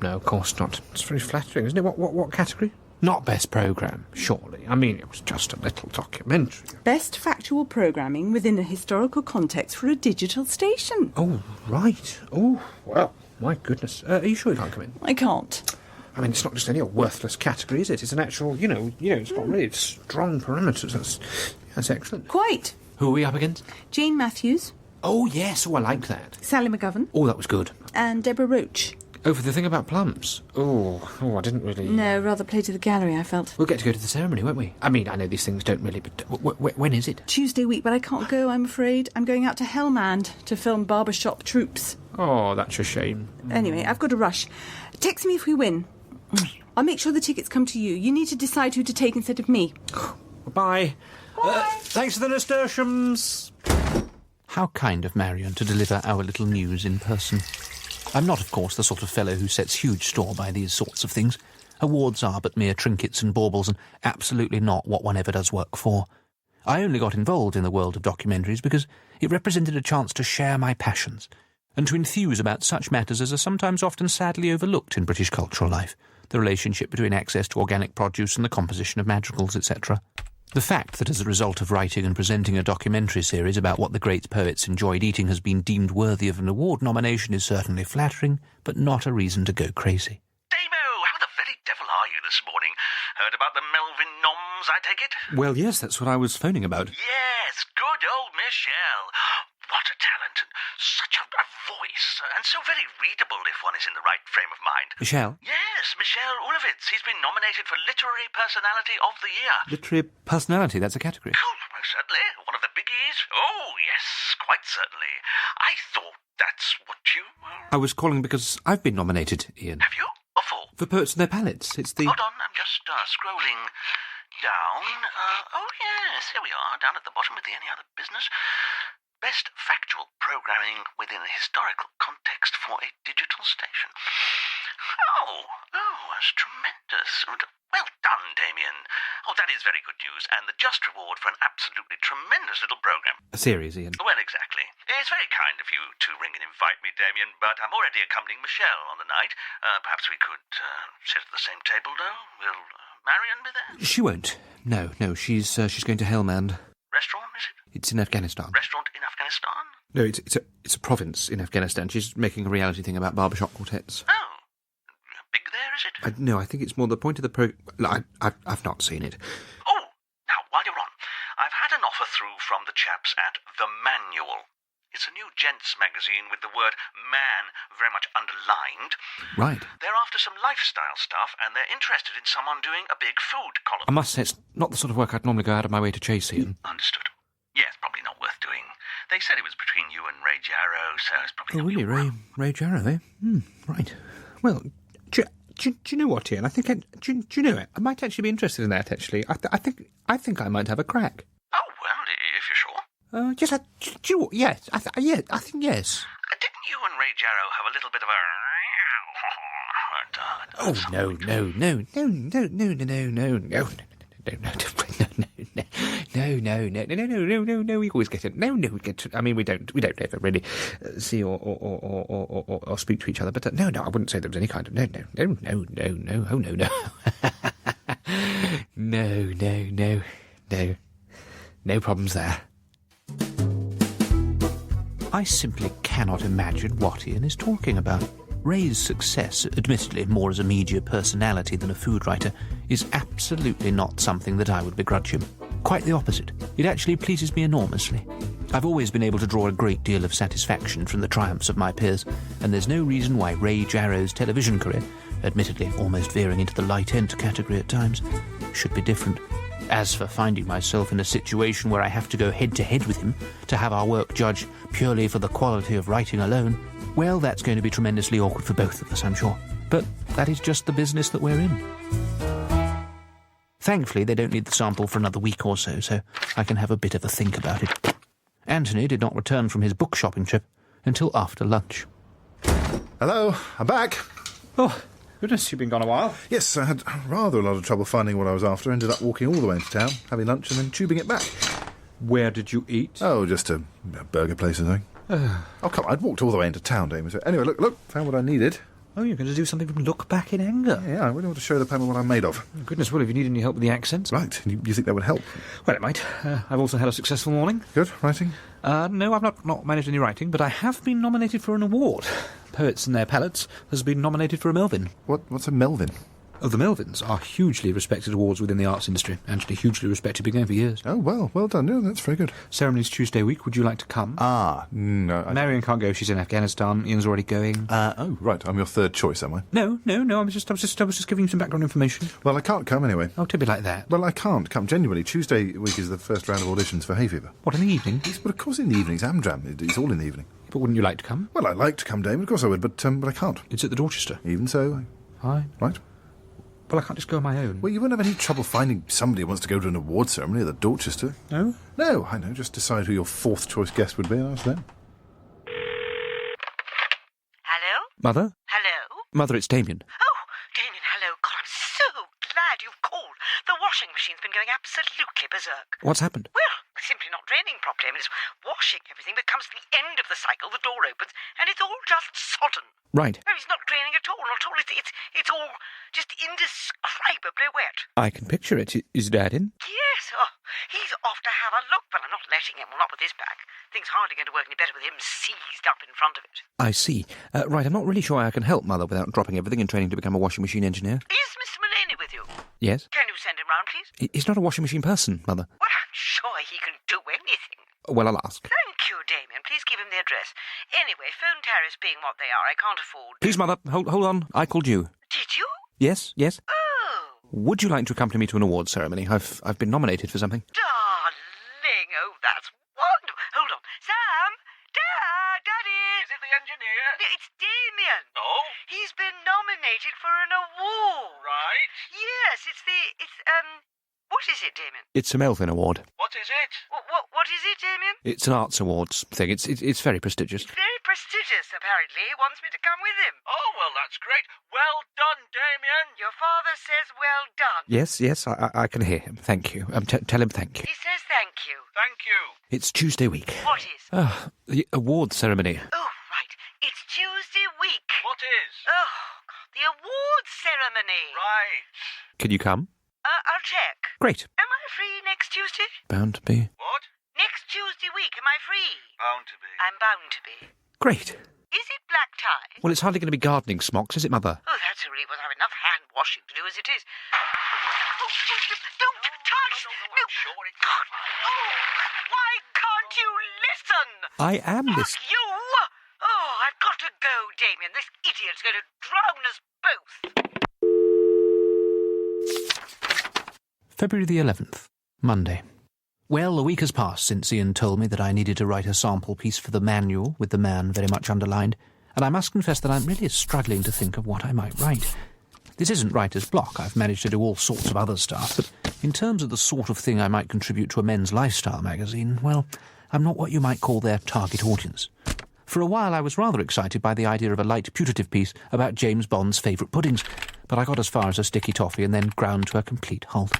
of course not. It's very flattering, isn't it? What category? Not best programme, surely. I mean, it was just a little documentary. Best factual programming within a historical context for a digital station. Oh, right. Oh, well, my goodness. Are you sure you can't come in? I can't. I mean, it's not just any old worthless category, is it? It's an actual, it's got really strong parameters. That's excellent. Quite. Who are we up against? Jane Matthews, Oh, yes. Oh, I like that. Sally McGovern, Oh, that was good. and Deborah Roach. Oh, for the thing about plums. Oh, I didn't really... No, rather play to the gallery, I felt. We'll get to go to the ceremony, won't we? I mean, I know these things don't really, but when is it? Tuesday week, but I can't go, I'm afraid. I'm going out to Hellmand to film Barbershop Troops. Oh, that's a shame. Anyway, I've got to rush. Text me if we win. I'll make sure the tickets come to you. You need to decide who to take instead of me. Bye. Bye. Thanks for the nasturtiums. How kind of Marion to deliver our little news in person. I'm not, of course, the sort of fellow who sets huge store by these sorts of things. Awards are but mere trinkets and baubles, and absolutely not what one ever does work for. I only got involved in the world of documentaries because it represented a chance to share my passions, and to enthuse about such matters as are sometimes often sadly overlooked in British cultural life, the relationship between access to organic produce and the composition of madrigals, etc. The fact that as a result of writing and presenting a documentary series about what the great poets enjoyed eating has been deemed worthy of an award nomination is certainly flattering, but not a reason to go crazy. Damo, how the very devil are you this morning? Heard about the Melvin Noms, I take it? Well, yes, that's what I was phoning about. Yes, good old Michelle. What a talent, and such a voice, and so very readable if one is in the right frame of mind. Michelle? Yes, Michelle Ulovitz. He's been nominated for Literary Personality of the Year. Literary personality, that's a category. Oh, most certainly. One of the biggies. Oh, yes, quite certainly. I thought that's what you... I was calling because I've been nominated, Ian. Have you? What for? For Poets and Their Palates. It's the... Hold on, I'm just scrolling down. Oh, yes, here we are, down at the bottom with the any other business. Best factual programming within a historical context for a digital station. Oh, that's tremendous. Well done, Damien. Oh, that is very good news, and the just reward for an absolutely tremendous little program. A series, Ian. Well, exactly. It's very kind of you to ring and invite me, Damien, but I'm already accompanying Michelle on the night. Perhaps we could sit at the same table, though? Will Marion be there? She won't. No, she's going to Hellmand. Restaurant, is it? It's in Afghanistan. Restaurant in Afghanistan? No, it's a province in Afghanistan. She's making a reality thing about barbershop quartets. Oh. Big there, is it? No, I think it's more the point of the I've not seen it. Oh, now, while you're on, I've had an offer through from the chaps at The Manual. It's a new gents magazine with the word man very much underlined. Right. They're after some lifestyle stuff, and they're interested in someone doing a big food column. I must say, it's not the sort of work I'd normally go out of my way to chase, Ian. Understood. Yes, probably not worth doing. They said it was between you and Ray Jarrow, so it's probably not really, your Ray Jarrow, eh? Right. Well, do you know what, Ian? I think do you know it? I might actually be interested in that. Actually, I think I might have a crack. Oh well, if you're sure. Yes, do you know what? Yes, I think yes. Didn't you and Ray Jarrow have a little bit of a... Oh, no. We always get it. No, we get. I mean, we don't ever really see or speak to each other. But no, I wouldn't say there was any kind of no. Oh no. No problems there. I simply cannot imagine what Ian is talking about. Ray's success, admittedly more as a media personality than a food writer, is absolutely not something that I would begrudge him. Quite the opposite. It actually pleases me enormously. I've always been able to draw a great deal of satisfaction from the triumphs of my peers, and there's no reason why Ray Jarrow's television career, admittedly almost veering into the light-end category at times, should be different. As for finding myself in a situation where I have to go head-to-head with him to have our work judged purely for the quality of writing alone, well, that's going to be tremendously awkward for both of us, I'm sure. But that is just the business that we're in. Thankfully, they don't need the sample for another week or so I can have a bit of a think about it. Anthony did not return from his book shopping trip until after lunch. Hello, I'm back. Oh, goodness, you've been gone a while. Yes, I had rather a lot of trouble finding what I was after. Ended up walking all the way into town, having lunch and then tubing it back. Where did you eat? Oh, just a burger place or something. Oh, come on, I'd walked all the way into town, Damien. So anyway, look, found what I needed. Oh, you're going to do something from Look Back in Anger? Yeah, I really want to show the panel what I'm made of. Goodness, well, if you need any help with the accents. Right, you think that would help? Well, it might. I've also had a successful morning. Good, writing? No, I've not managed any writing, but I have been nominated for an award. Poets and Their Palates has been nominated for a Melvin. What's a Melvin? Oh, the Melvins are hugely respected awards within the arts industry. Actually, hugely respected, been going for years. Oh, well done. Yeah, that's very good. Ceremony's Tuesday week. Would you like to come? No. Marion can't go. She's in Afghanistan. Ian's already going. Oh, right. I'm your third choice, am I? No. I was just giving you some background information. Well, I can't come anyway. Oh, to be like that. Well, I can't come. Genuinely, Tuesday week is the first round of auditions for Hay Fever. What, in the evening? But of course in the evenings. Amdram. It's all in the evening. But wouldn't you like to come? Well, I'd like to come, Damon. Of course I would, but I can't. It's at the Dorchester. Even so. Aye. Right. Well, I can't just go on my own. Well, you won't have any trouble finding somebody who wants to go to an award ceremony at the Dorchester. No? No, I know. Just decide who your fourth choice guest would be and ask them. Hello? Mother? Hello? Mother, it's Damien. Oh, Damien, hello. God, I'm so glad you've called. The washing machine's been going absolutely berserk. What's happened? Well, simply not draining properly. I mean, it's washing everything, but comes to the end of the cycle, the door opens, and it's all just sodden. Right. No, it's not draining at all, not at all. It's all just indescribably wet. I can picture it. Is Dad in? Yes, he's off to have a look, but I'm not letting him. Well, not with his back. Things hardly going to work any better with him seized up in front of it. I see. Right, I'm not really sure I can help Mother without dropping everything and training to become a washing machine engineer. Is Mr. Mullaney with you? Yes? Can you send him round, please? He's not a washing machine person, Mother. Well, I'm sure he can do anything. Well, I'll ask. Thank you, Damien. Please give him the address. Anyway, phone tariffs being what they are, I can't afford... Please, Mother, hold on. I called you. Did you? Yes? Oh. Would you like to accompany me to an awards ceremony? I've been nominated for something. Darling, oh, that's wonderful. Hold on. Sam? Daddy? Is it the engineer? It's Damien. Oh? He's been nominated for an award. Right. Yes, what is it, Damien? It's a Melvin Award. What is it? What is it, Damien? It's an arts awards thing. It's very prestigious. It's very prestigious, apparently. He wants me to come with him. Oh, well, that's great. Well done, Damien. Your father says well done. Yes, I can hear him. Thank you. Tell him thank you. He says thank you. Thank you. It's Tuesday week. What is? The awards ceremony. Oh, right. It's Tuesday week. What is? Oh, God, the awards ceremony. Right. Can you come? I'll check. Great. Am I free next Tuesday? Bound to be. What? Next Tuesday week, am I free? Bound to be. I'm bound to be. Great. Is it black tie? Well, it's hardly going to be gardening smocks, is it, Mother? Oh, that's a relief. We'll have enough hand washing to do as it is. Oh, don't touch! No, I'm sure it God. Oh, why can't you listen? I am this. Fuck you! Oh, I've got to go, Damien. This idiot's going to drown us both. February the 11th, Monday. Well, a week has passed since Ian told me that I needed to write a sample piece for the manual with the man very much underlined, and I must confess that I'm really struggling to think of what I might write. This isn't writer's block. I've managed to do all sorts of other stuff, but in terms of the sort of thing I might contribute to a men's lifestyle magazine, well, I'm not what you might call their target audience. For a while I was rather excited by the idea of a light putative piece about James Bond's favourite puddings, but I got as far as a sticky toffee and then ground to a complete halt.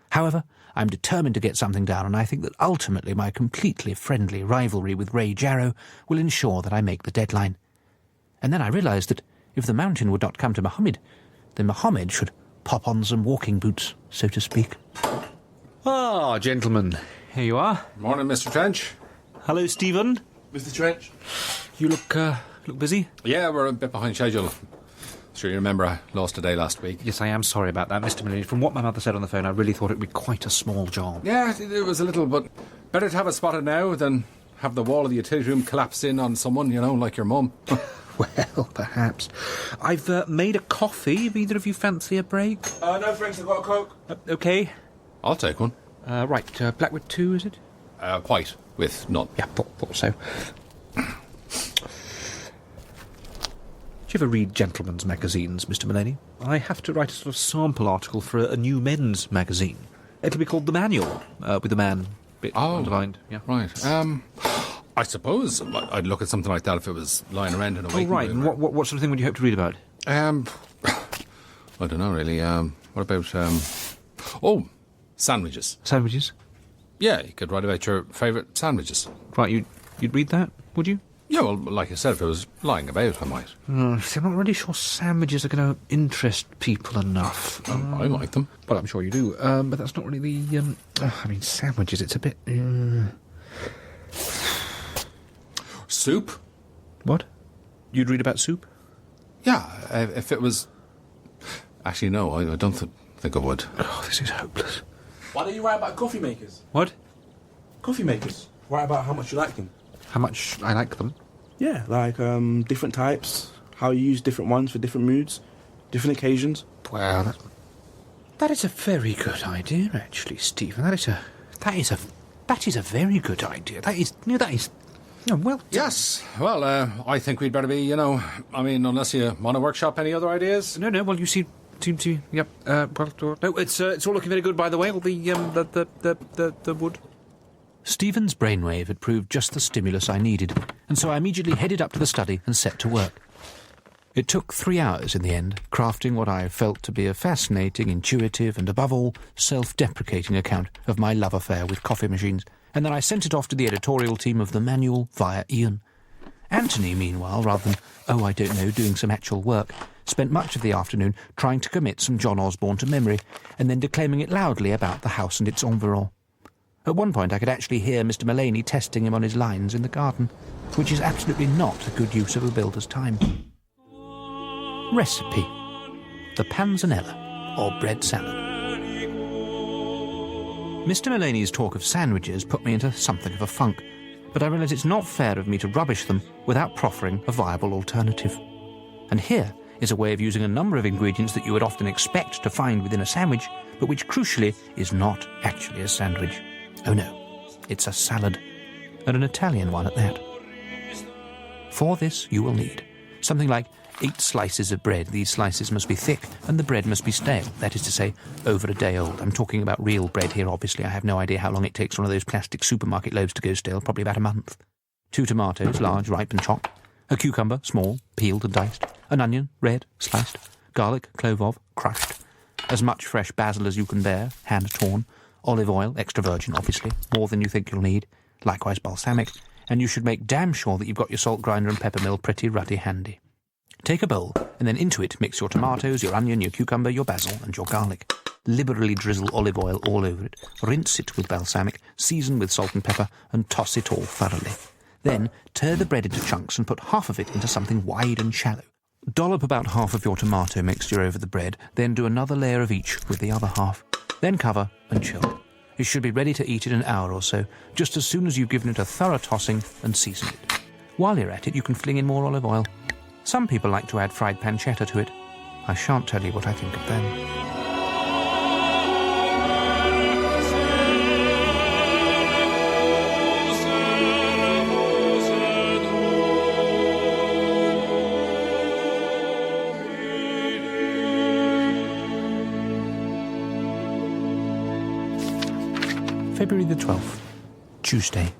However, I'm determined to get something down, and I think that ultimately my completely friendly rivalry with Ray Jarrow will ensure that I make the deadline. And then I realised that if the mountain would not come to Mohammed, then Mohammed should pop on some walking boots, so to speak. Ah, gentlemen, here you are. Morning, Mr. Trench. Hello, Stephen. Mr. Trench? You look busy? Yeah, we're a bit behind schedule. Sure you remember I lost a day last week. Yes, I am sorry about that, Mr. Mullaney. From what my mother said on the phone, I really thought it would be quite a small job. Yeah, it was a little, but better to have it spotted now than have the wall of the utility room collapse in on someone, like your mum. Well, perhaps. I've made a coffee. If either of you fancy a break? No thanks, I've got a Coke. OK. I'll take one. Right, black with 2, is it? White with none. Yeah, thought so. Do you ever read gentlemen's magazines, Mr. Mullaney? I have to write a sort of sample article for a new men's magazine. It'll be called The Manual, with the man bit underlined. Yeah. Right. I suppose I'd look at something like that if it was lying around in a waiting right. room. And what sort of thing would you hope to read about? I don't know, really. What about, sandwiches. Sandwiches? Yeah, you could write about your favourite sandwiches. Right, you'd read that, would you? Yeah, well, like I said, if I was lying about, I might. See, I'm not really sure sandwiches are going to interest people enough. I like them. Well, I'm sure you do, but that's not really the... sandwiches, it's a bit... Soup? What? You'd read about soup? Yeah, if it was... Actually, no, I don't think I would. Oh, this is hopeless. Why don't you write about coffee makers? What? Coffee makers. Write about how much you like them. How much I like them? Yeah, like different types, how you use different ones for different moods, different occasions. Well, that is a very good idea, actually, Stephen. That is a very good idea. That is. Well. Yes. Well, I think we'd better be. Unless you want to workshop any other ideas. No. Well, you seem to. Yep. No, it's all looking very good. By the way, all the wood. Stephen's brainwave had proved just the stimulus I needed, and so I immediately headed up to the study and set to work. It took 3 hours in the end, crafting what I felt to be a fascinating, intuitive, and above all, self-deprecating account of my love affair with coffee machines, and then I sent it off to the editorial team of the Manual via Ian. Anthony, meanwhile, rather than, doing some actual work, spent much of the afternoon trying to commit some John Osborne to memory, and then declaiming it loudly about the house and its environs. At one point I could actually hear Mr. Mullaney testing him on his lines in the garden, which is absolutely not a good use of a builder's time. Recipe: the panzanella, or bread salad. Mr. Mullaney's talk of sandwiches put me into something of a funk, but I realise it's not fair of me to rubbish them without proffering a viable alternative. And here is a way of using a number of ingredients that you would often expect to find within a sandwich, but which crucially is not actually a sandwich. Oh no, it's a salad, and an Italian one at that. For this you will need something like 8 slices of bread. These slices must be thick, and the bread must be stale, that is to say, over a day old. I'm talking about real bread here, obviously. I have no idea how long it takes one of those plastic supermarket loaves to go stale, probably about a month. 2 tomatoes, large, ripe and chopped. A cucumber, small, peeled and diced. An onion, red, sliced. Garlic, clove of, crushed. As much fresh basil as you can bear, hand-torn. Olive oil, extra virgin, obviously, more than you think you'll need. Likewise balsamic. And you should make damn sure that you've got your salt grinder and pepper mill pretty ruddy handy. Take a bowl, and then into it mix your tomatoes, your onion, your cucumber, your basil, and your garlic. Liberally drizzle olive oil all over it. Rinse it with balsamic, season with salt and pepper, and toss it all thoroughly. Then tear the bread into chunks and put half of it into something wide and shallow. Dollop about half of your tomato mixture over the bread, then do another layer of each with the other half. Then cover and chill. It should be ready to eat in an hour or so, just as soon as you've given it a thorough tossing and seasoned it. While you're at it, you can fling in more olive oil. Some people like to add fried pancetta to it. I shan't tell you what I think of them. February the 12th, Tuesday.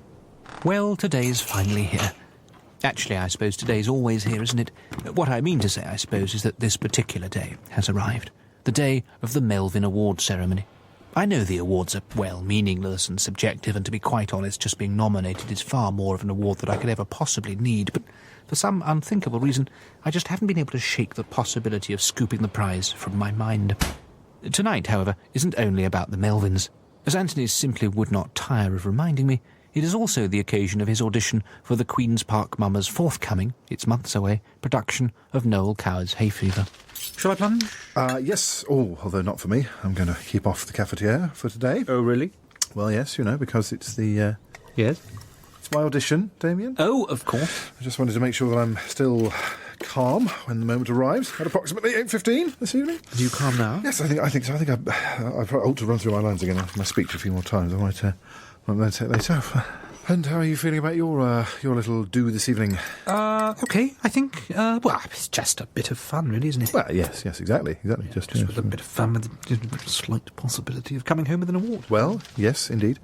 Well, today's finally here. Actually, I suppose today's always here, isn't it? What I mean to say, I suppose, is that this particular day has arrived. The day of the Melvin Award ceremony. I know the awards are, well, meaningless and subjective, and to be quite honest, just being nominated is far more of an award than I could ever possibly need, but for some unthinkable reason, I just haven't been able to shake the possibility of scooping the prize from my mind. Tonight, however, isn't only about the Melvins. As Anthony simply would not tire of reminding me, it is also the occasion of his audition for the Queen's Park Mummer's forthcoming, it's months away, production of Noel Coward's Hay Fever. Shall I plunge? Yes. Oh, although not for me. I'm going to keep off the cafetiere for today. Oh, really? Well, yes, because it's the... Yes? It's my audition, Damien. Oh, of course. I just wanted to make sure that I'm still calm when the moment arrives at approximately 8:15 this evening. Do you calm now? Yes, I think so. I think I ought to run through my lines again after my speech a few more times. I might take later. And how are you feeling about your little do this evening? Okay, I think, it's just a bit of fun, really, isn't it? Well, yes, exactly. Just with a bit of fun, with a slight possibility of coming home with an award. Well, yes, indeed.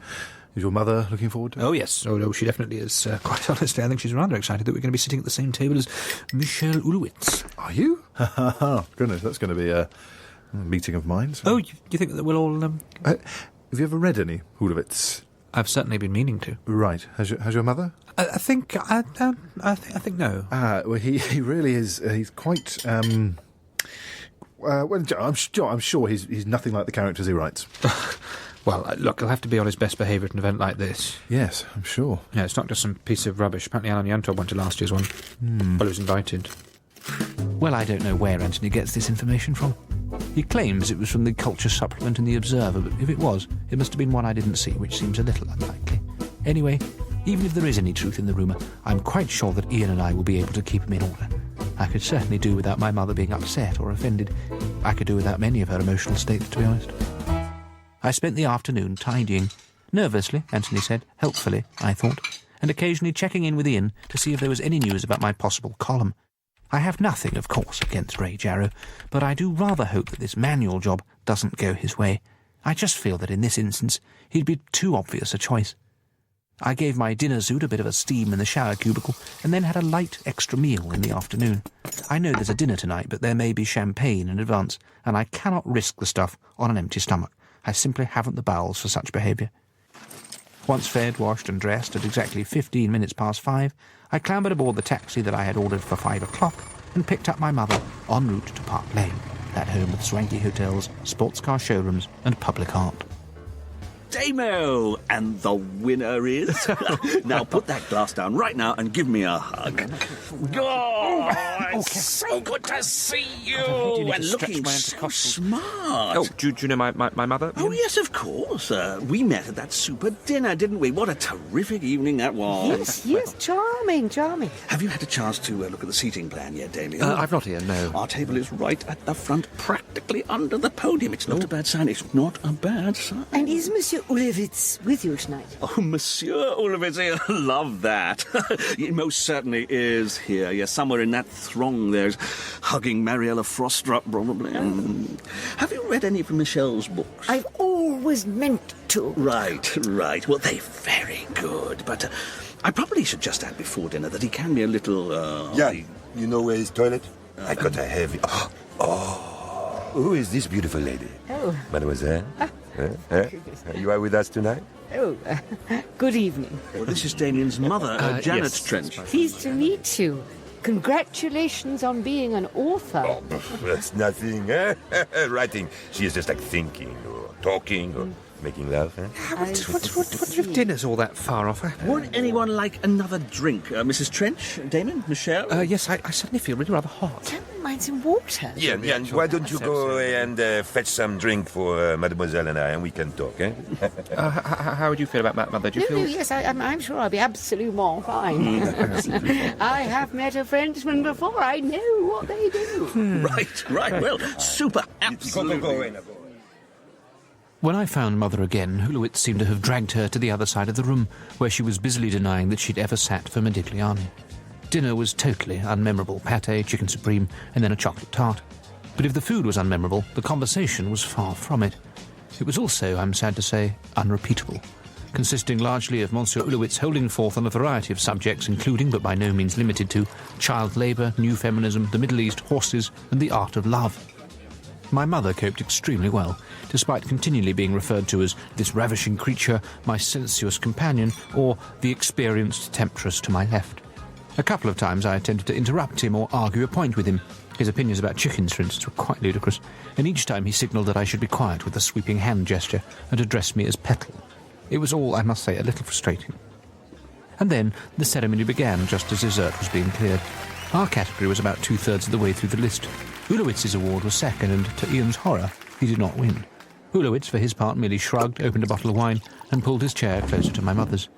Is your mother looking forward to it? Oh, yes. Oh, no, she definitely is. Quite honestly, I think she's rather excited that we're going to be sitting at the same table as Michel Ulowitz. Are you? Goodness, that's going to be a meeting of minds. Oh, you think that we'll all... have you ever read any Ulowitz? I've certainly been meaning to. Right. Has your mother? I think no. Well, he really is. He's quite. Well, I'm sure he's nothing like the characters he writes. Well, look, he'll have to be on his best behaviour at an event like this. Yes, I'm sure. Yeah, it's not just some piece of rubbish. Apparently Alan Yantor went to last year's one. Well, he was invited. Well, I don't know where Anthony gets this information from. He claims it was from the culture supplement in the Observer, but if it was, it must have been one I didn't see, which seems a little unlikely. Anyway, even if there is any truth in the rumour, I'm quite sure that Ian and I will be able to keep him in order. I could certainly do without my mother being upset or offended. I could do without many of her emotional states, to be honest. I spent the afternoon tidying. Nervously, Anthony said. Helpfully, I thought. And occasionally checking in with Ian to see if there was any news about my possible column. I have nothing, of course, against Ray Jarrow, but I do rather hope that this manual job doesn't go his way. I just feel that in this instance, he'd be too obvious a choice. I gave my dinner suit a bit of a steam in the shower cubicle, and then had a light extra meal in the afternoon. I know there's a dinner tonight, but there may be champagne in advance, and I cannot risk the stuff on an empty stomach. I simply haven't the bowels for such behaviour. Once fed, washed and dressed at exactly 15 minutes past 5, I clambered aboard the taxi that I had ordered for 5 o'clock and picked up my mother en route to Park Lane, that home with swanky hotels, sports car showrooms and public art. Damo! And the winner is... Now put that glass down right now and give me a hug. Oh, it's so good to see you! And looking so smart. Oh, do you know my mother? Oh, yes, of course. We met at that super dinner, didn't we? What a terrific evening that was. Yes, charming. Have you had a chance to look at the seating plan yet, Damien? I've not here, no. Our table is right at the front, practically under the podium. It's not a bad sign. It's not a bad sign. And is Monsieur Ulevitz with you tonight? Oh, Monsieur Ulevitz, I love that. He most certainly is here. Yes, somewhere in that throng there's hugging Mariella Frostrup, probably. Have you read any of Michelle's books? I've always meant to. Right. Well, they're very good, but I probably should just add before dinner that he can be a little, Yeah, you know where his toilet? I got a heavy... Oh, who is this beautiful lady? Oh. Mademoiselle? You are with us tonight? Oh, good evening. Well, this is Damien's mother, Janet yes, Trench. Pleased to meet you. Congratulations on being an author. Oh, that's nothing, eh? Writing. She is just like thinking or talking or making love, eh? What if dinner's all that far off? Would anyone like another drink? Mrs. Trench? Damien? Michelle? Yes, I suddenly feel really rather hot. Don't mind some water. Yeah, and why don't you go and fetch some drink for Mademoiselle and I, and we can talk, eh? How would you feel about that, Mother? Do you feel... Yes, I'm sure I'll be absolument fine. I have met a Frenchman before. I know what they do. Right. Well, super. Absolutely. Go. When I found Mother again, Hulowitz seemed to have dragged her to the other side of the room, where she was busily denying that she'd ever sat for Modigliani. Dinner was totally unmemorable: pâté, chicken supreme, and then a chocolate tart. But if the food was unmemorable, the conversation was far from it. It was also, I'm sad to say, unrepeatable, consisting largely of Monsieur Hulowitz holding forth on a variety of subjects, including, but by no means limited to, child labour, new feminism, the Middle East, horses, and the art of love. My mother coped extremely well, despite continually being referred to as this ravishing creature, my sensuous companion, or the experienced temptress to my left. A couple of times I attempted to interrupt him or argue a point with him. His opinions about chickens, for instance, were quite ludicrous, and each time he signalled that I should be quiet with a sweeping hand gesture and addressed me as Petal. It was all, I must say, a little frustrating. And then the ceremony began just as dessert was being cleared. Our category was about 2/3 of the way through the list. Hulowitz's award was second, and to Ian's horror, he did not win. Hulowitz, for his part, merely shrugged, opened a bottle of wine, and pulled his chair closer to my mother's.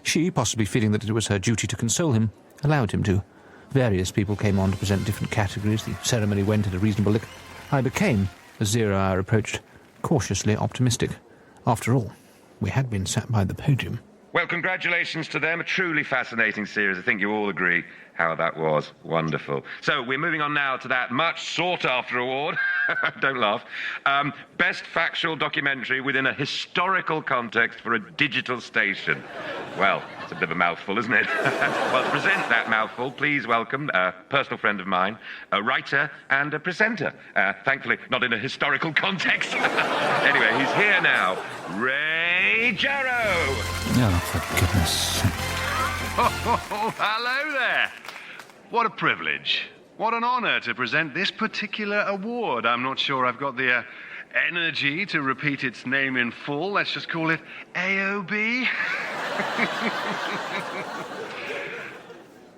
She, possibly feeling that it was her duty to console him, allowed him to. Various people came on to present different categories. The ceremony went at a reasonable lick. I became, as 0 hour approached, cautiously optimistic. After all, we had been sat by the podium. Well, congratulations to them. A truly fascinating series. I think you all agree how that was. Wonderful. So we're moving on now to that much sought-after award. Don't laugh. Best factual documentary within a historical context for a digital station. Well, it's a bit of a mouthful, isn't it? Well, to present that mouthful, please welcome a personal friend of mine, a writer and a presenter. Thankfully, not in a historical context. Anyway, he's here now. Ray Ray Jarrow. Oh, for goodness sake. Oh, hello there. What a privilege. What an honour to present this particular award. I'm not sure I've got the energy to repeat its name in full. Let's just call it AOB.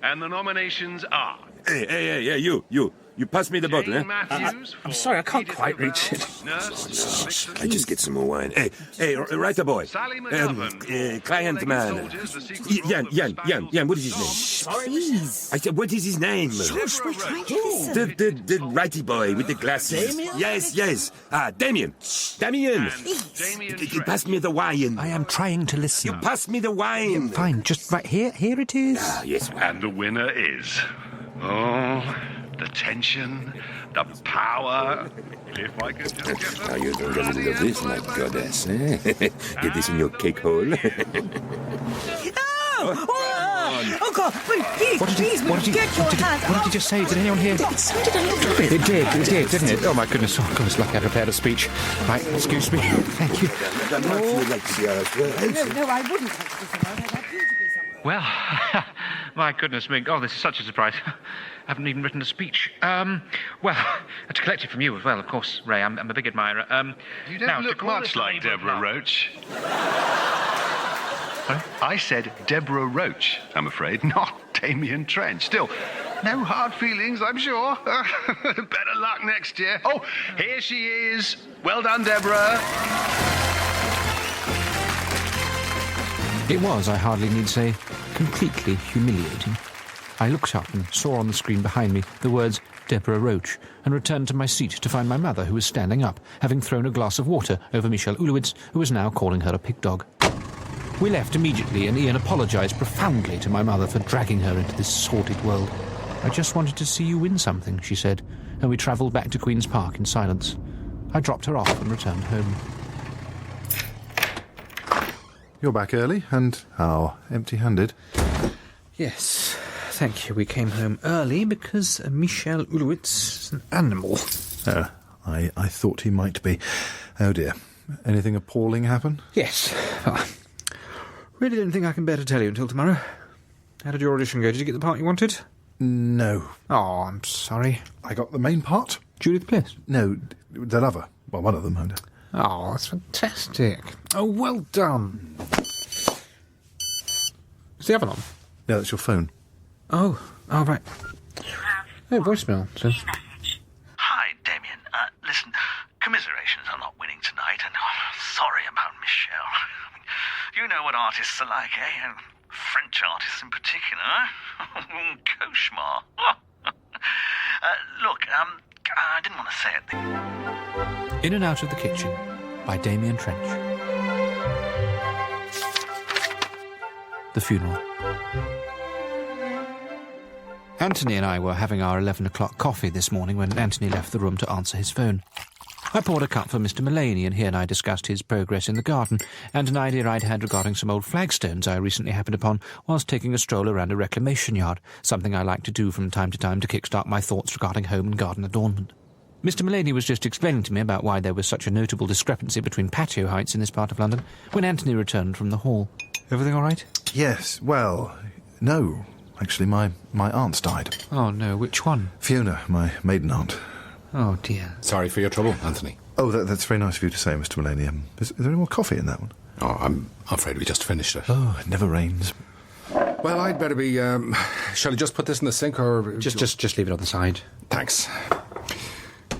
And the nominations are... Hey, you pass me the bottle, eh? I'm sorry, I can't quite reach it. I just get some more wine. Hey, writer boy. Client man. Yan, what is his name? Please. I said, what is his name? Shush, we're trying to listen. The righty boy with the glasses. Damien? Yes. Damien. Damien. Pass me the wine. I am trying to listen. You pass me the wine. Fine, just right here. Here it is. Yes. And the winner is... Oh, the tension, the power. If I could just get the... Now you don't get rid of this, my goddess. Eh? Get this in your cake hole. Oh, God, please, What did he just say? Did anyone hear? It sounded a little bit. It did, didn't it? Oh, my goodness. Oh, God, it's lucky I prepared a speech. Right, excuse me. Thank you. No, I wouldn't like to be somewhere. I'd like you to be somewhere. Well, my goodness me. Oh, this is such a surprise. I haven't even written a speech. Well, to collect it from you as well, of course, Ray. I'm a big admirer. You don't look much like Deborah Roach. I said Deborah Roach, I'm afraid, not Damien Trench. Still, no hard feelings, I'm sure. Better luck next year. Oh, here she is. Well done, Deborah. It was, I hardly need say, completely humiliating. I looked up and saw on the screen behind me the words Deborah Roach, and returned to my seat to find my mother, who was standing up, having thrown a glass of water over Michelle Ulowitz, who was now calling her a pig dog. We left immediately, and Ian apologised profoundly to my mother for dragging her into this sordid world. I just wanted to see you win something, she said, and we travelled back to Queen's Park in silence. I dropped her off and returned home. You're back early, and how empty-handed. Yes, thank you. We came home early because Michelle Ulowitz is an animal. I thought he might be. Oh, dear. Anything appalling happen? Yes. Really don't think I can bear to tell you until tomorrow. How did your audition go? Did you get the part you wanted? No. Oh, I'm sorry. I got the main part. Judith Bliss? No, the lover. Well, one of them. Oh, that's fantastic. Oh, well done. Is the oven on? Yeah, that's your phone. Oh, right. Oh, voicemail. So. Hi, Damien. Listen, commiserations are not winning tonight, and I'm sorry about Michelle. You know what artists are like, eh? And French artists in particular. Cauchemar. Look, I didn't want to say it. In and Out of the Kitchen by Damien Trench. The funeral. Anthony and I were having our 11 o'clock coffee this morning when Anthony left the room to answer his phone. I poured a cup for Mr. Mullaney, and he and I discussed his progress in the garden and an idea I'd had regarding some old flagstones I recently happened upon whilst taking a stroll around a reclamation yard, something I like to do from time to time to kickstart my thoughts regarding home and garden adornment. Mr. Mullaney was just explaining to me about why there was such a notable discrepancy between patio heights in this part of London when Anthony returned from the hall. Everything all right? Yes, well, no. Actually, my aunt's died. Oh, no. Which one? Fiona, my maiden aunt. Oh, dear. Sorry for your trouble, Anthony. Oh, that's very nice of you to say, Mr. Mullaney. Is there any more coffee in that one? Oh, I'm afraid we just finished it. Oh, it never rains. Well, I'd better be... shall I just put this in the sink, or... Just leave it on the side. Thanks.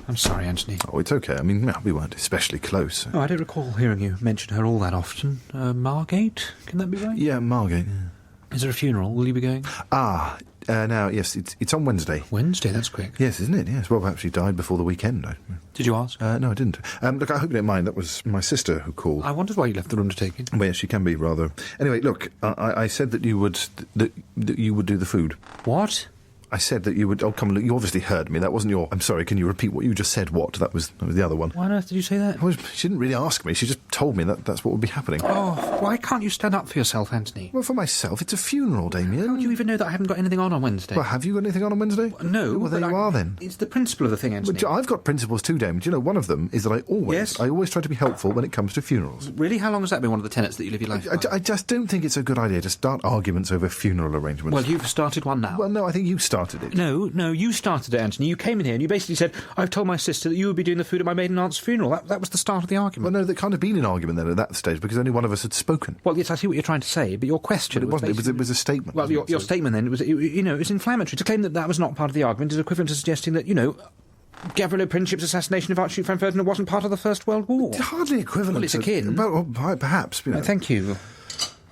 I'm sorry, Anthony. Oh, it's okay. I mean, we weren't especially close. Oh, I don't recall hearing you mention her all that often. Margate? Can that be right? Yeah, Margate. Yeah. Is there a funeral? Will you be going? Now, yes, it's on Wednesday. Wednesday? That's quick. Yes, isn't it? Yes. Well, perhaps she died before the weekend. Did you ask? No, I didn't. Look, I hope you don't mind. That was my sister who called. I wondered why you left the room to take it. Well, yes, she can be rather... Anyway, look, I said that you would do the food. What? I said that you would... Oh, come on, look, you obviously heard me. That wasn't your... I'm sorry, can you repeat what you just said? What? That was the other one. Why on earth did you say that? Well, she didn't really ask me. She just told me that's what would be happening. Oh, why can't you stand up for yourself, Anthony? Well, for myself, it's a funeral, Damien. How do you even know that I haven't got anything on Wednesday? Well, have you got anything on Wednesday? No. Well, there you are, then. It's the principle of the thing, Anthony. Well, I've got principles too, Damien. Do you know, one of them is that I always try to be helpful when it comes to funerals. Really? How long has that been one of the tenets that you live your life by? I just don't think it's a good idea to start arguments over funeral arrangements. Well, you've started one now. Well, no, I think you started it. No, you started it, Anthony. You came in here and you basically said, I've told my sister that you would be doing the food at my maiden aunt's funeral. That was the start of the argument. Well, no, there can't have been an argument then at that stage because only one of us had spoken. Well, yes, I see what you're trying to say, but your question But it wasn't. It was a statement. Well, your statement then was, it was inflammatory. To claim that was not part of the argument is equivalent to suggesting that, Gavrilo Princip's assassination of Archduke Franz Ferdinand wasn't part of the First World War. It's hardly equivalent. Well, it's akin. Well, perhaps. Thank you.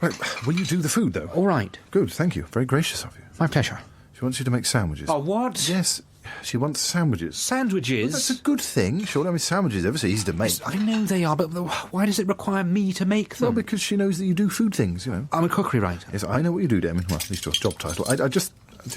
Right, will you do the food, though? All right. Good, thank you. Very gracious of you. My pleasure. She wants you to make sandwiches. Oh, what? Yes, she wants sandwiches. Sandwiches? Well, that's a good thing. Surely, sandwiches are ever so easy to make. I know they are, but why does it require me to make them? Well, because she knows that you do food things, I'm a cookery writer. Yes, I know what you do, Damien. Well, at least your job title.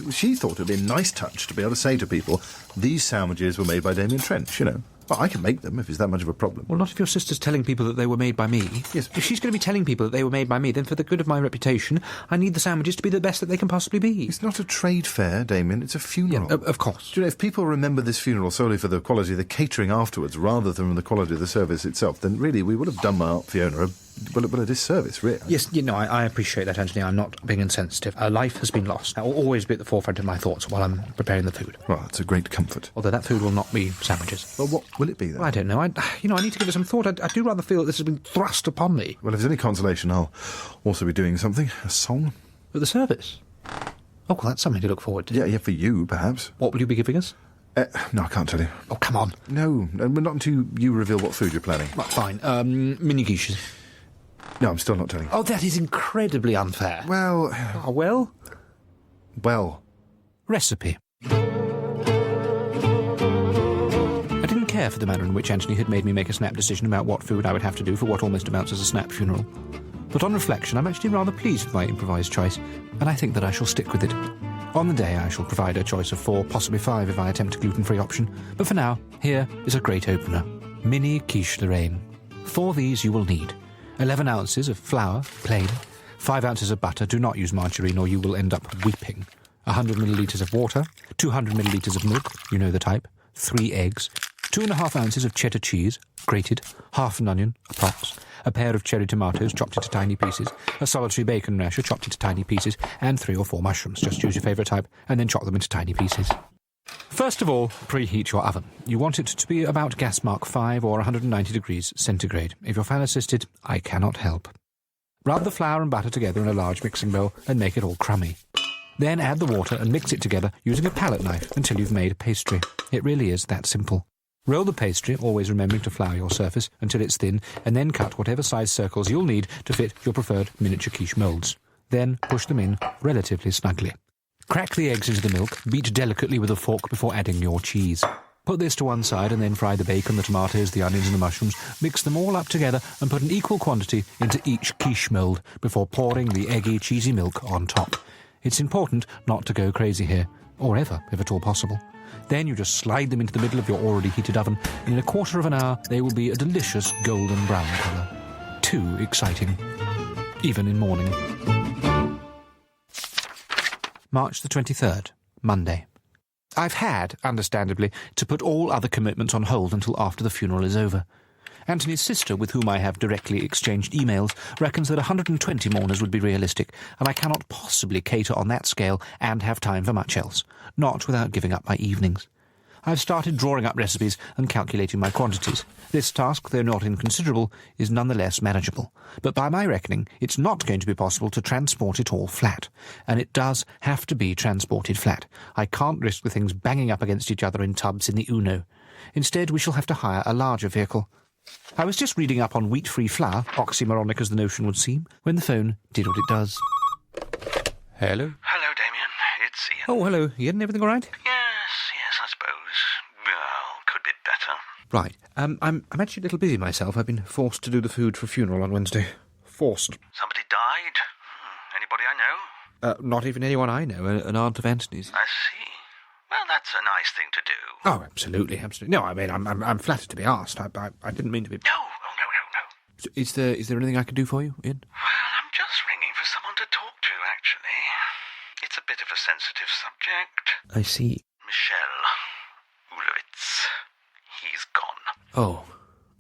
She thought it would be a nice touch to be able to say to people, these sandwiches were made by Damien Trench, Well, I can make them if it's that much of a problem. Well, not if your sister's telling people that they were made by me. Yes. If she's going to be telling people that they were made by me, then for the good of my reputation, I need the sandwiches to be the best that they can possibly be. It's not a trade fair, Damien. It's a funeral. Yeah, of course. Do you know, if people remember this funeral solely for the quality of the catering afterwards rather than the quality of the service itself, then really we would have done my Aunt Fiona a disservice, really. Yes, I appreciate that, Anthony. I'm not being insensitive. A life has been lost. That will always be at the forefront of my thoughts while I'm preparing the food. Well, that's a great comfort. Although that food will not be sandwiches. Well, what will it be, then? Well, I don't know. I need to give it some thought. I do rather feel that this has been thrust upon me. Well, if there's any consolation, I'll also be doing something. A song. For the service? Oh, well, that's something to look forward to. Yeah, for you, perhaps. What will you be giving us? No, I can't tell you. Oh, come on. No, not until you reveal what food you're planning. Well, fine. Mini quiches. No, I'm still not telling you. Oh, that is incredibly unfair. Well... well? Well. Recipe. I didn't care for the manner in which Anthony had made me make a snap decision about what food I would have to do for what almost amounts as a snap funeral. But on reflection, I'm actually rather pleased with my improvised choice, and I think that I shall stick with it. On the day, I shall provide a choice of 4, possibly 5 if I attempt a gluten-free option. But for now, here is a great opener. Mini quiche Lorraine. For these you will need 11 ounces of flour, plain, 5 ounces of butter, do not use margarine or you will end up weeping, 100 millilitres of water, 200 millilitres of milk, you know the type, 3 eggs, 2.5 ounces of cheddar cheese, grated, half an onion, approx, a pair of cherry tomatoes chopped into tiny pieces, a solitary bacon rasher chopped into tiny pieces, and 3 or 4 mushrooms. Just choose your favourite type and then chop them into tiny pieces. First of all, preheat your oven. You want it to be about gas mark 5 or 190 degrees centigrade. If your fan assisted, I cannot help. Rub the flour and butter together in a large mixing bowl and make it all crummy. Then add the water and mix it together using a palette knife until you've made a pastry. It really is that simple. Roll the pastry, always remembering to flour your surface, until it's thin, and then cut whatever size circles you'll need to fit your preferred miniature quiche moulds. Then push them in relatively snugly. Crack the eggs into the milk, beat delicately with a fork before adding your cheese. Put this to one side and then fry the bacon, the tomatoes, the onions and the mushrooms. Mix them all up together and put an equal quantity into each quiche mould before pouring the eggy, cheesy milk on top. It's important not to go crazy here, or ever, if at all possible. Then you just slide them into the middle of your already heated oven, and in a quarter of an hour they will be a delicious golden brown colour. Too exciting. Even in morning. March the 23rd, Monday. I've had, understandably, to put all other commitments on hold until after the funeral is over. Anthony's sister, with whom I have directly exchanged emails, reckons that 120 mourners would be realistic, and I cannot possibly cater on that scale and have time for much else, not without giving up my evenings. I've started drawing up recipes and calculating my quantities. This task, though not inconsiderable, is nonetheless manageable. But by my reckoning, it's not going to be possible to transport it all flat. And it does have to be transported flat. I can't risk the things banging up against each other in tubs in the Uno. Instead, we shall have to hire a larger vehicle. I was just reading up on wheat-free flour, oxymoronic as the notion would seem, when the phone did what it does. Hello? Hello, Damien. It's Ian. Oh, hello. Ian, everything all right? Yes, I suppose. Well, could be better. Right. I'm actually a little busy myself. I've been forced to do the food for a funeral on Wednesday. Forced. Somebody died? Anybody I know? Not even anyone I know. An aunt of Anthony's. I see. a nice thing to do. Oh, absolutely, absolutely. No, I mean, I'm flattered to be asked. I didn't mean to be... No. Is there anything I can do for you, Ian? Well, I'm just ringing for someone to talk to, actually. It's a bit of a sensitive subject. I see. Michelle Ulowitz. He's gone. Oh,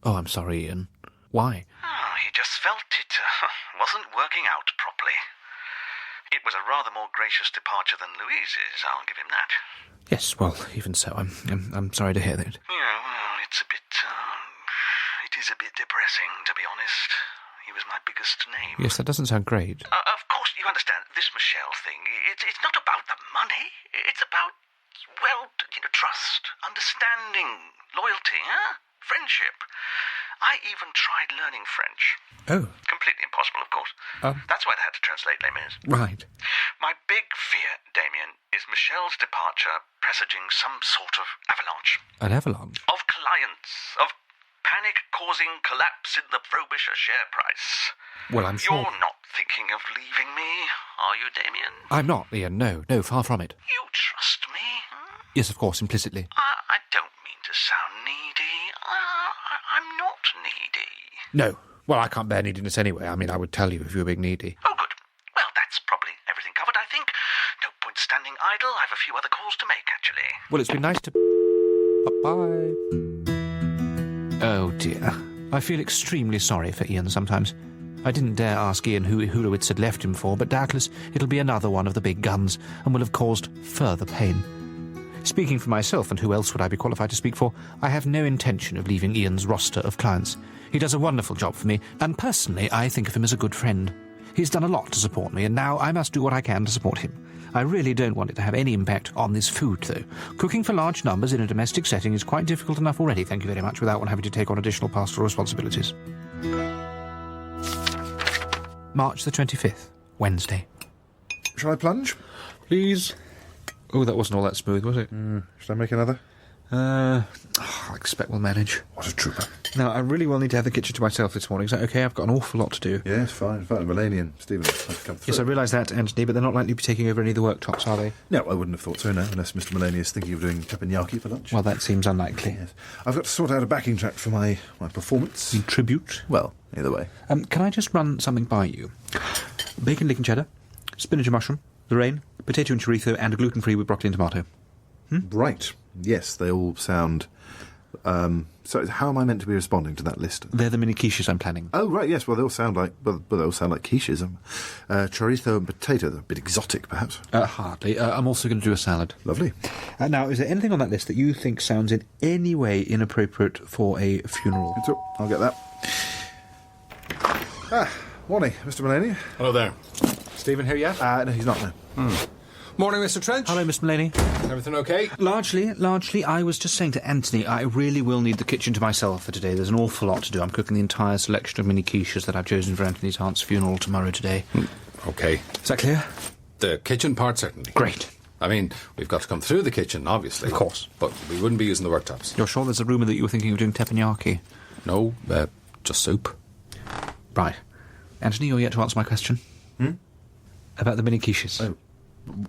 I'm sorry, Ian. Why? Oh, he just felt it wasn't working out properly. It was a rather more gracious departure than Louise's, I'll give him that. Yes, well, even so, I'm sorry to hear that. Yeah, well, it is a bit depressing, to be honest. He was my biggest name. Yes, that doesn't sound great. Of course, you understand, this Michelle thing, it's not about the money. It's about, well, trust, understanding, loyalty, friendship. I even tried learning French. Oh. Completely impossible, of course. That's why they had to translate Les Mis. Right. My big fear, Damien, is Michelle's departure presaging some sort of avalanche. An avalanche? Of clients, of panic-causing collapse in the Frobisher share price. Well, I'm sure... You're not thinking of leaving me, are you, Damien? I'm not, Ian, no, far from it. You trust me? Yes, of course, implicitly. I don't mean to sound needy. I'm not needy. No. Well, I can't bear neediness anyway. I mean, I would tell you if you were being needy. Oh, good. Well, that's probably everything covered, I think. No point standing idle. I've a few other calls to make, actually. Well, it's been nice to... Bye-bye. Oh, dear. I feel extremely sorry for Ian sometimes. I didn't dare ask Ian who Hulowitz had left him for, but doubtless it'll be another one of the big guns and will have caused further pain. Speaking for myself, and who else would I be qualified to speak for, I have no intention of leaving Ian's roster of clients. He does a wonderful job for me, and personally I think of him as a good friend. He's done a lot to support me, and now I must do what I can to support him. I really don't want it to have any impact on this food, though. Cooking for large numbers in a domestic setting is quite difficult enough already, thank you very much, without one having to take on additional pastoral responsibilities. March the 25th, Wednesday. Shall I plunge? Please. Oh, that wasn't all that smooth, was it? Should I make another? I expect we'll manage. What a trooper. Now, I really will need to have the kitchen to myself this morning. Is that okay? I've got an awful lot to do. Yes, fine. In fact, Melanie and Stephen have to come through. Yes, I realise that, Anthony, but they're not likely to be taking over any of the worktops, are they? No, I wouldn't have thought so, no, unless Mr. Mulaney is thinking of doing teppanyaki for lunch. Well, that seems unlikely. Yes. I've got to sort out a backing track for my performance. In tribute? Well, either way. Can I just run something by you? Bacon, leek and cheddar, spinach and mushroom, Lorraine, potato and chorizo, and a gluten-free with broccoli and tomato. Right. Yes, they all sound... so how am I meant to be responding to that list? They're the mini quiches I'm planning. Oh, right, yes. Well, they all sound like... Well, they all sound like quiches. Chorizo and potato, they're a bit exotic, perhaps. Hardly. I'm also going to do a salad. Lovely. Now, is there anything on that list that you think sounds in any way inappropriate for a funeral? I'll get that. Morning, Mr. Mulaney. Hello there. Stephen here yet? No, he's not, no. Morning, Mr. Trench. Hello, Mr. Mulaney. Everything okay? Largely, I was just saying to Anthony, I really will need the kitchen to myself for today. There's an awful lot to do. I'm cooking the entire selection of mini quiches that I've chosen for Anthony's aunt's funeral tomorrow today. Okay. Is that clear? The kitchen part, certainly. Great. I mean, we've got to come through the kitchen, obviously. Of course. But we wouldn't be using the worktops. You're sure there's a rumour that you were thinking of doing teppanyaki? No, just soup. Right. Anthony, you're yet to answer my question. About the mini quiches. Oh.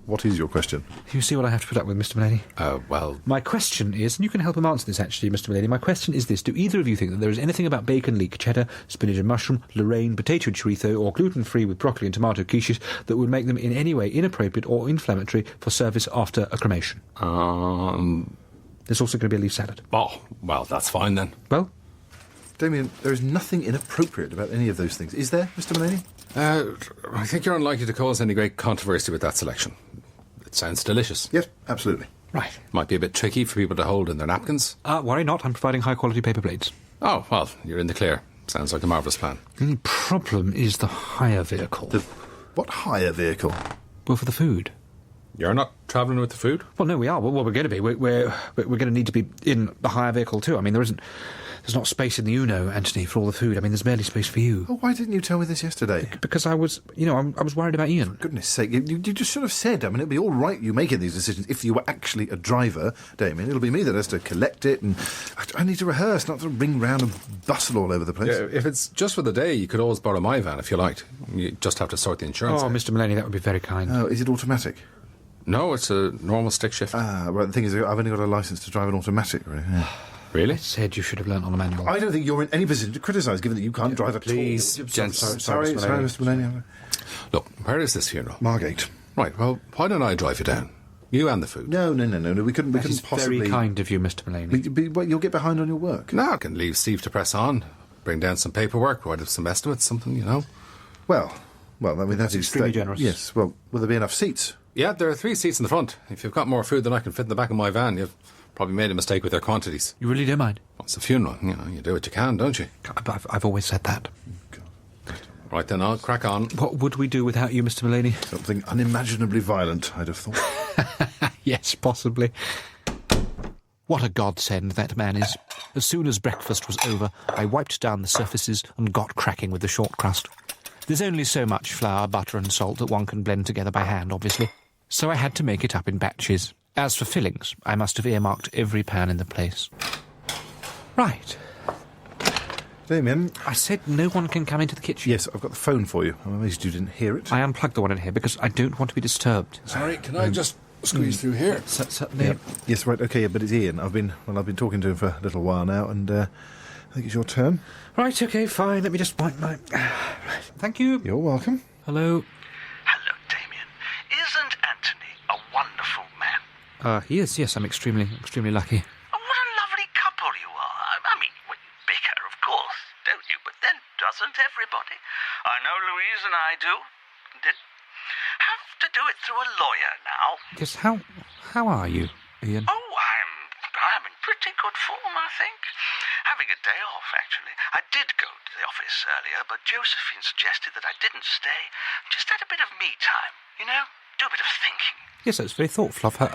What is your question? You see what I have to put up with, Mr. Mulaney? Well... My question is, and you can help him answer this, actually, Mr. Mulaney, my question is this. Do either of you think that there is anything about bacon, leek, cheddar, spinach and mushroom, Lorraine, potato and chorizo, or gluten-free with broccoli and tomato quiches that would make them in any way inappropriate or inflammatory for service after a cremation? There's also going to be a leaf salad. Oh, well, that's fine then. Well? Damien, there is nothing inappropriate about any of those things. Is there, Mr. Mulaney? I think you're unlikely to cause any great controversy with that selection. It sounds delicious. Yes, absolutely. Right. Might be a bit tricky for people to hold in their napkins. Worry not, I'm providing high-quality paper plates. Oh, well, you're in the clear. Sounds like a marvellous plan. The only problem is the hire vehicle. What hire vehicle? Well, for the food. You're not travelling with the food? Well, no, we are. Well, we're going to be. We're going to need to be in the hire vehicle too. I mean, there's not space in the Uno, Anthony, for all the food. I mean, there's barely space for you. Oh, why didn't you tell me this yesterday? Because I was, I was worried about Ian. For goodness sake, you just should have said. I mean, it'd be all right you making these decisions if you were actually a driver, Damien. It'll be me that has to collect it, and I need to rehearse, not to ring round and bustle all over the place. Yeah, if it's just for the day, you could always borrow my van if you liked. You just have to sort the insurance out. Mr. Mulaney, that would be very kind. Oh, is it automatic? No, it's a normal stick shift. Ah, right, the thing is, I've only got a licence to drive an automatic, really. Yeah. Really? I said you should have learnt on a manual. I don't think you're in any position to criticise, given that you can't drive at all. Please, gents. Sorry, Mr. Mulaney. Look, where is this funeral? Margate. Right, well, why don't I drive you down? You and the food. No, we couldn't possibly... very kind of you, Mr. Mulaney. You'll get behind on your work. No, I can leave Steve to press on, bring down some paperwork, write up some estimates, something, you know. Well, I mean, that's extremely generous. Yes, well, will there be enough seats? Yeah, there are 3 seats in the front. If you've got more food than I can fit in the back of my van, you've probably made a mistake with their quantities. You really don't mind? Well, it's a funeral, you know, you do what you can, don't you? I've always said that. Right then, I'll crack on. What would we do without you, Mr. Mulaney? Something unimaginably violent, I'd have thought. Yes, possibly. What a godsend that man is. As soon as breakfast was over, I wiped down the surfaces and got cracking with the short crust. There's only so much flour, butter and salt that one can blend together by hand, obviously. So I had to make it up in batches. As for fillings, I must have earmarked every pan in the place. Right. Damien. I said no one can come into the kitchen. Yes, I've got the phone for you. I'm amazed you didn't hear it. I unplugged the one in here because I don't want to be disturbed. Sorry, can I just squeeze through here? Certainly. Yeah. Yes, right, OK, but it's Ian. I've been talking to him for a little while now, and I think it's your turn. Right, OK, fine. Let me just wipe my... Thank you. You're welcome. Hello. Hello, Damien. Isn't Anthony a wonderful man? He is, yes. I'm extremely lucky. Oh, what a lovely couple you are. I mean, well, you bicker, of course, don't you? But then doesn't everybody? I know Louise and I do. Did have to do it through a lawyer now. Yes, how are you, Ian? Oh, I'm in pretty good form, I think. Having a day off, actually. I did go to the office earlier, but Josephine suggested that I didn't stay. Just had a bit of me time, you know? Do a bit of thinking. Yes, that's very thoughtful of her.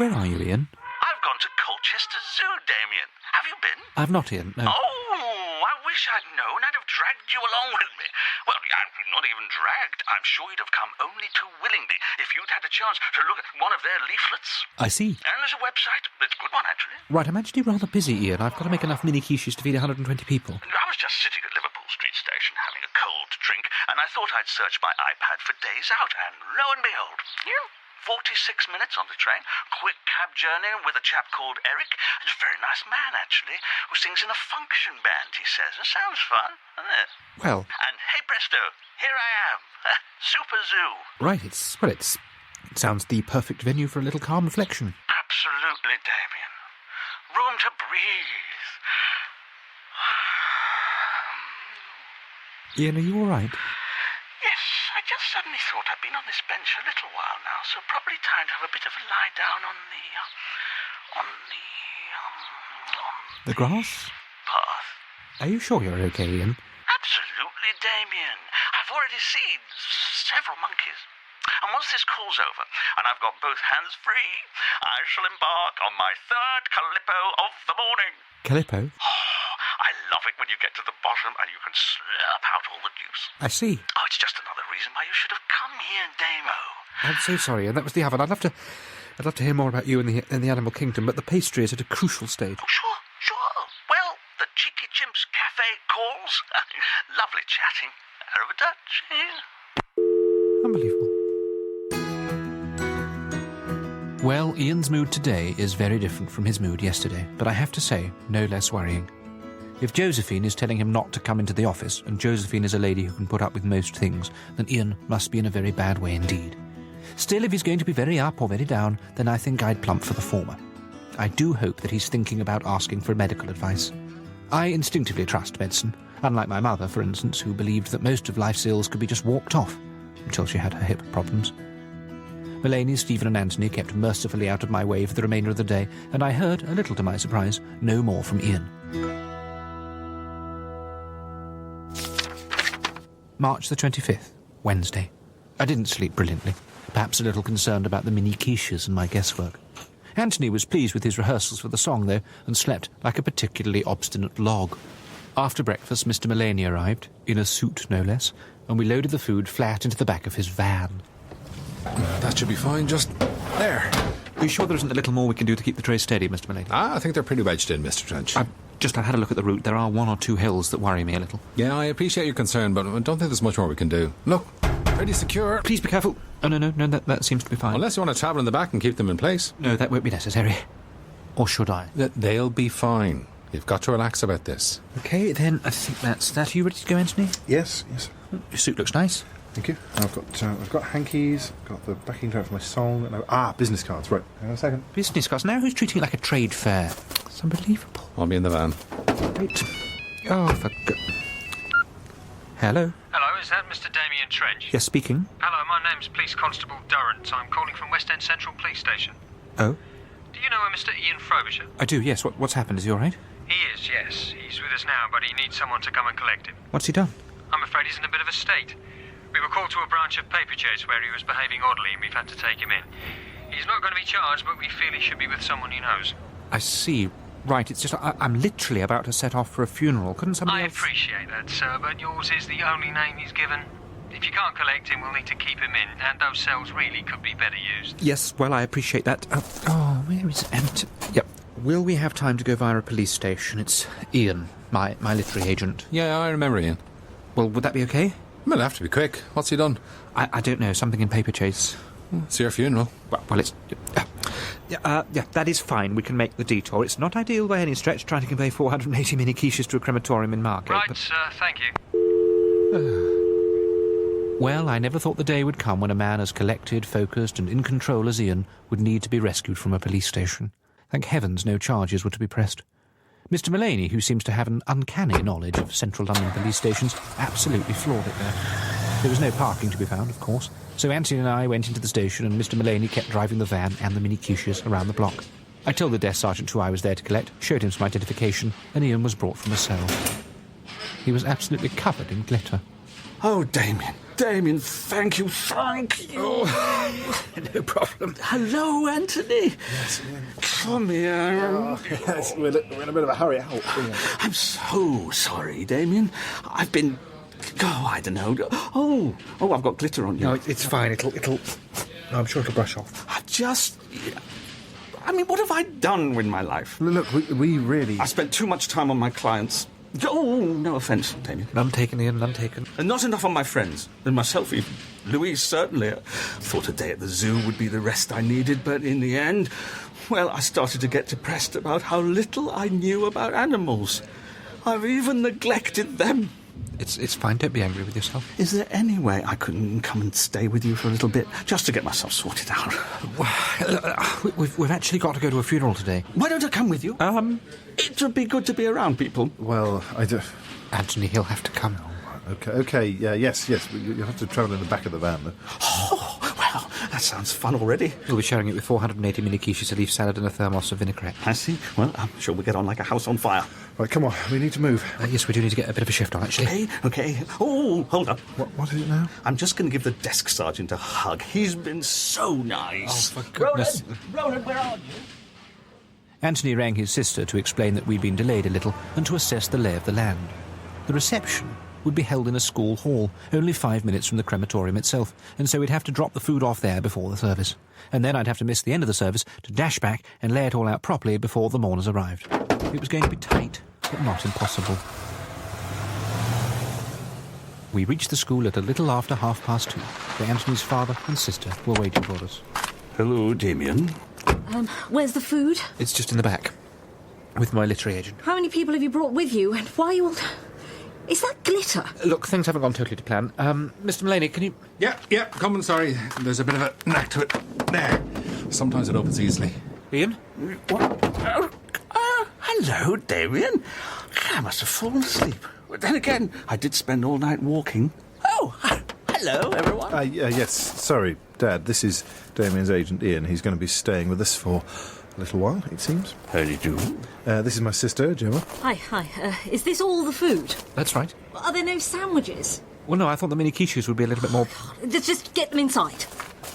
Where are you, Ian? I've gone to Colchester Zoo, Damien. Have you been? I've not, Ian, no. Oh, I wish I'd known. I'd have dragged you along with me. Well, not even dragged. I'm sure you'd have come only too willingly if you'd had a chance to look at one of their leaflets. I see. And there's a website. It's a good one, actually. Right, I'm actually rather busy, Ian. I've got to make enough mini quiches to feed 120 people. I was just sitting at Liverpool Street Station having a cold drink, and I thought I'd search my iPad for days out, and lo and behold, 46 minutes on the train, quick cab journey with a chap called Eric. He's a very nice man, actually, who sings in a function band, he says. It sounds fun, doesn't it? Well... And hey presto, here I am. Super Zoo. Right, it sounds the perfect venue for a little calm reflection. Absolutely, Damien. Room to breathe. Ian, are you all right? Yes, I just suddenly thought I'd been on this bench a little while now, so probably time to have a bit of a lie down on The grass? path. Are you sure you're okay, Ian? Absolutely, Damien. I've already seen several monkeys. And once this call's over, and I've got both hands free, I shall embark on my third Calippo of the morning. Calippo? Oh, I love it when you get to the bottom and you can slurp out all the juice. I see. Oh, it's just another reason why you should have come here, Damo. I'm so sorry, and that was the oven. I'd love to hear more about you in the animal kingdom, but the pastry is at a crucial stage. Oh, sure. Well, the Cheeky Chimps Cafe calls. Lovely chatting. Arrivederci. Unbelievable. Well, Ian's mood today is very different from his mood yesterday, but I have to say, no less worrying. If Josephine is telling him not to come into the office, and Josephine is a lady who can put up with most things, then Ian must be in a very bad way indeed. Still, if he's going to be very up or very down, then I think I'd plump for the former. I do hope that he's thinking about asking for medical advice. I instinctively trust medicine, unlike my mother, for instance, who believed that most of life's ills could be just walked off, until she had her hip problems. Mulaney, Stephen and Anthony kept mercifully out of my way for the remainder of the day, and I heard, a little to my surprise, no more from Ian. March the 25th, Wednesday. I didn't sleep brilliantly, perhaps a little concerned about the mini quiches and my guesswork. Anthony was pleased with his rehearsals for the song, though, and slept like a particularly obstinate log. After breakfast, Mr. Mulaney arrived, in a suit no less, and we loaded the food flat into the back of his van. That should be fine, just there. Are you sure there isn't a little more we can do to keep the tray steady, Mr. Mulaney? I think they're pretty wedged in, Mr. Trench. I had a look at the route. There are 1 or 2 hills that worry me a little. Yeah, I appreciate your concern, but I don't think there's much more we can do. Look, pretty secure. Please be careful. Oh, no, that seems to be fine. Unless you want to travel in the back and keep them in place. No, that won't be necessary. Or should I? They'll be fine. You've got to relax about this. OK, then I think that's that. Are you ready to go, Anthony? Yes. Your suit looks nice. Thank you. I've got hankies, got the backing track for my song, and business cards. Right, hang on a second. Business cards? Now who's treating it like a trade fair? It's unbelievable. I'll be in the van. Right. Oh, for God. Hello? Hello, is that Mr. Damien Trench? Yes, speaking. Hello, my name's Police Constable Durrant. I'm calling from West End Central Police Station. Oh? Do you know a Mr. Ian Frobisher? I do, yes. What's happened? Is he all right? He is, yes. He's with us now, but he needs someone to come and collect him. What's he done? I'm afraid he's in a bit of a state. We were called to a branch of Paper Chase where he was behaving oddly and we've had to take him in. He's not going to be charged, but we feel he should be with someone he knows. I see. Right, it's just I'm literally about to set off for a funeral. Couldn't somebody else... I appreciate that, sir, but yours is the only name he's given. If you can't collect him, we'll need to keep him in, and those cells really could be better used. Yes, well, I appreciate that. Where is it? Yep. Will we have time to go via a police station? It's Ian, my literary agent. Yeah, I remember Ian. Well, would that be okay? It'll have to be quick. What's he done? I don't know. Something in Paper Chase. It's your funeral. Well, it's... Yeah, that is fine. We can make the detour. It's not ideal by any stretch trying to convey 480 mini quiches to a crematorium in Margate. Right, but... sir. Thank you. Well, I never thought the day would come when a man as collected, focused and in control as Ian would need to be rescued from a police station. Thank heavens no charges were to be pressed. Mr. Mullaney, who seems to have an uncanny knowledge of central London police stations, absolutely floored it there. There was no parking to be found, of course, so Anthony and I went into the station and Mr. Mullaney kept driving the van and the mini quiches around the block. I told the desk sergeant who I was there to collect, showed him some identification, and Ian was brought from a cell. He was absolutely covered in glitter. Oh, Damien, thank you. Oh, no problem. Hello, Anthony. Yes, Ian. Come here. Yes, we're in a bit of a hurry out. I'm so sorry, Damien. I've been... Oh, I don't know. Oh, I've got glitter on you. No, it's fine. It'll... I'm sure it'll brush off. What have I done with my life? Look, we really... I spent too much time on my clients. Oh, no offence, Damien. None taken, Ian, none taken. And not enough on my friends, and myself even. Louise, certainly. Thought a day at the zoo would be the rest I needed, but in the end, well, I started to get depressed about how little I knew about animals. I've even neglected them. It's fine, don't be angry with yourself. Is there any way I couldn't come and stay with you for a little bit, just to get myself sorted out? We've actually got to go to a funeral today. Why don't I come with you? It would be good to be around people. Well, I do... Anthony, he'll have to come. Okay, yes. You'll have to travel in the back of the van, though. Oh, well, that sounds fun already. We'll be sharing it with 480 mini quiches, a leaf salad and a thermos of vinaigrette. I see. Well, I'm sure we'll get on like a house on fire. Right, come on, we need to move. Yes, we do need to get a bit of a shift on, actually. Okay. Oh, hold up. What is it now? I'm just going to give the desk sergeant a hug. He's been so nice. Oh, for goodness. Roland, where are you? Anthony rang his sister to explain that we'd been delayed a little and to assess the lay of the land. The reception would be held in a school hall, only 5 minutes from the crematorium itself, and so we'd have to drop the food off there before the service. And then I'd have to miss the end of the service to dash back and lay it all out properly before the mourners arrived. It was going to be tight, but not impossible. We reached the school at a little after 2:30, where Anthony's father and sister were waiting for us. Hello, Damien. Where's the food? It's just in the back, with my literary agent. How many people have you brought with you, and why are you all... Is that glitter? Look, things haven't gone totally to plan. Mr. Mullaney, can you... Yeah, coming, sorry. There's a bit of a knack to it. There. Sometimes it opens easily. Ian? What? Hello, Damien. I must have fallen asleep. But then again, I did spend all night walking. Oh, hello, everyone. Yes, sorry, Dad. This is Damien's agent, Ian. He's going to be staying with us for a little while, it seems. How do you do? This is my sister, Gemma. Hi. Is this all the food? That's right. Are there no sandwiches? Well, no, I thought the mini quiches would be a little bit more... Just get them inside.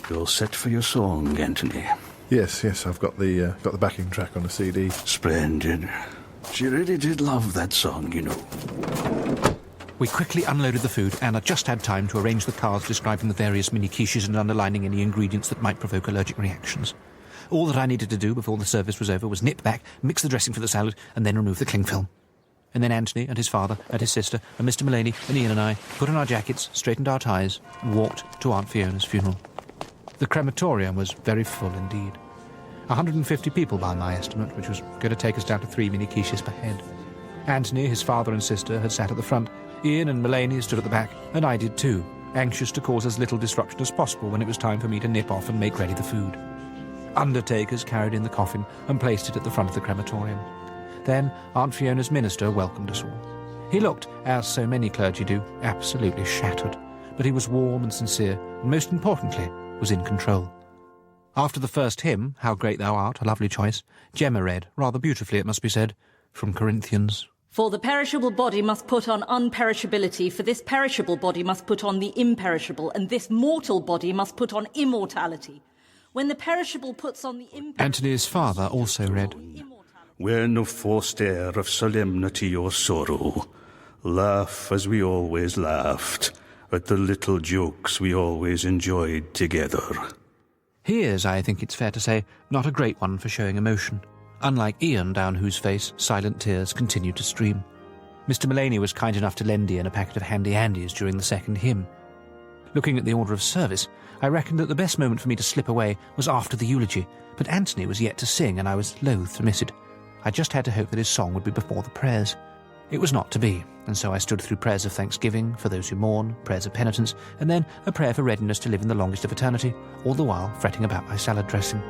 You're set for your song, Anthony. Yes, I've got the backing track on the CD. Splendid. She really did love that song, you know. We quickly unloaded the food, and I just had time to arrange the cards describing the various mini quiches and underlining any ingredients that might provoke allergic reactions. All that I needed to do before the service was over was nip back, mix the dressing for the salad, and then remove the cling film. And then Anthony and his father and his sister and Mr. Mullaney and Ian and I put on our jackets, straightened our ties, and walked to Aunt Fiona's funeral. The crematorium was very full indeed. 150 people by my estimate, which was going to take us down to 3 mini quiches per head. Anthony, his father and sister had sat at the front, Ian and Mullaney stood at the back, and I did too, anxious to cause as little disruption as possible when it was time for me to nip off and make ready the food. Undertakers carried in the coffin and placed it at the front of the crematorium. Then Aunt Fiona's minister welcomed us all. He looked, as so many clergy do, absolutely shattered, but he was warm and sincere, and most importantly, was in control. After the first hymn, How Great Thou Art, a lovely choice, Gemma read, rather beautifully it must be said, from Corinthians. For the perishable body must put on unperishability, for this perishable body must put on the imperishable, and this mortal body must put on immortality. When the perishable puts on the imperishable... Anthony's father also read, Wear no forced air of solemnity or sorrow. Laugh as we always laughed, at the little jokes we always enjoyed together. He is, I think it's fair to say, not a great one for showing emotion, unlike Ian, down whose face silent tears continued to stream. Mr. Mullaney was kind enough to lend Ian a packet of handy-andies during the second hymn. Looking at the order of service, I reckoned that the best moment for me to slip away was after the eulogy, but Anthony was yet to sing, and I was loath to miss it. I just had to hope that his song would be before the prayers. It was not to be, and so I stood through prayers of thanksgiving for those who mourn, prayers of penitence, and then a prayer for readiness to live in the longest of eternity, all the while fretting about my salad dressing.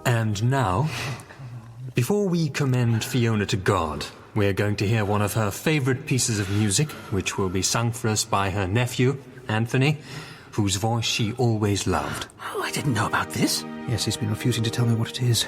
And now, before we commend Fiona to God, we're going to hear one of her favourite pieces of music, which will be sung for us by her nephew, Anthony, whose voice she always loved. Oh, I didn't know about this. Yes, he's been refusing to tell me what it is.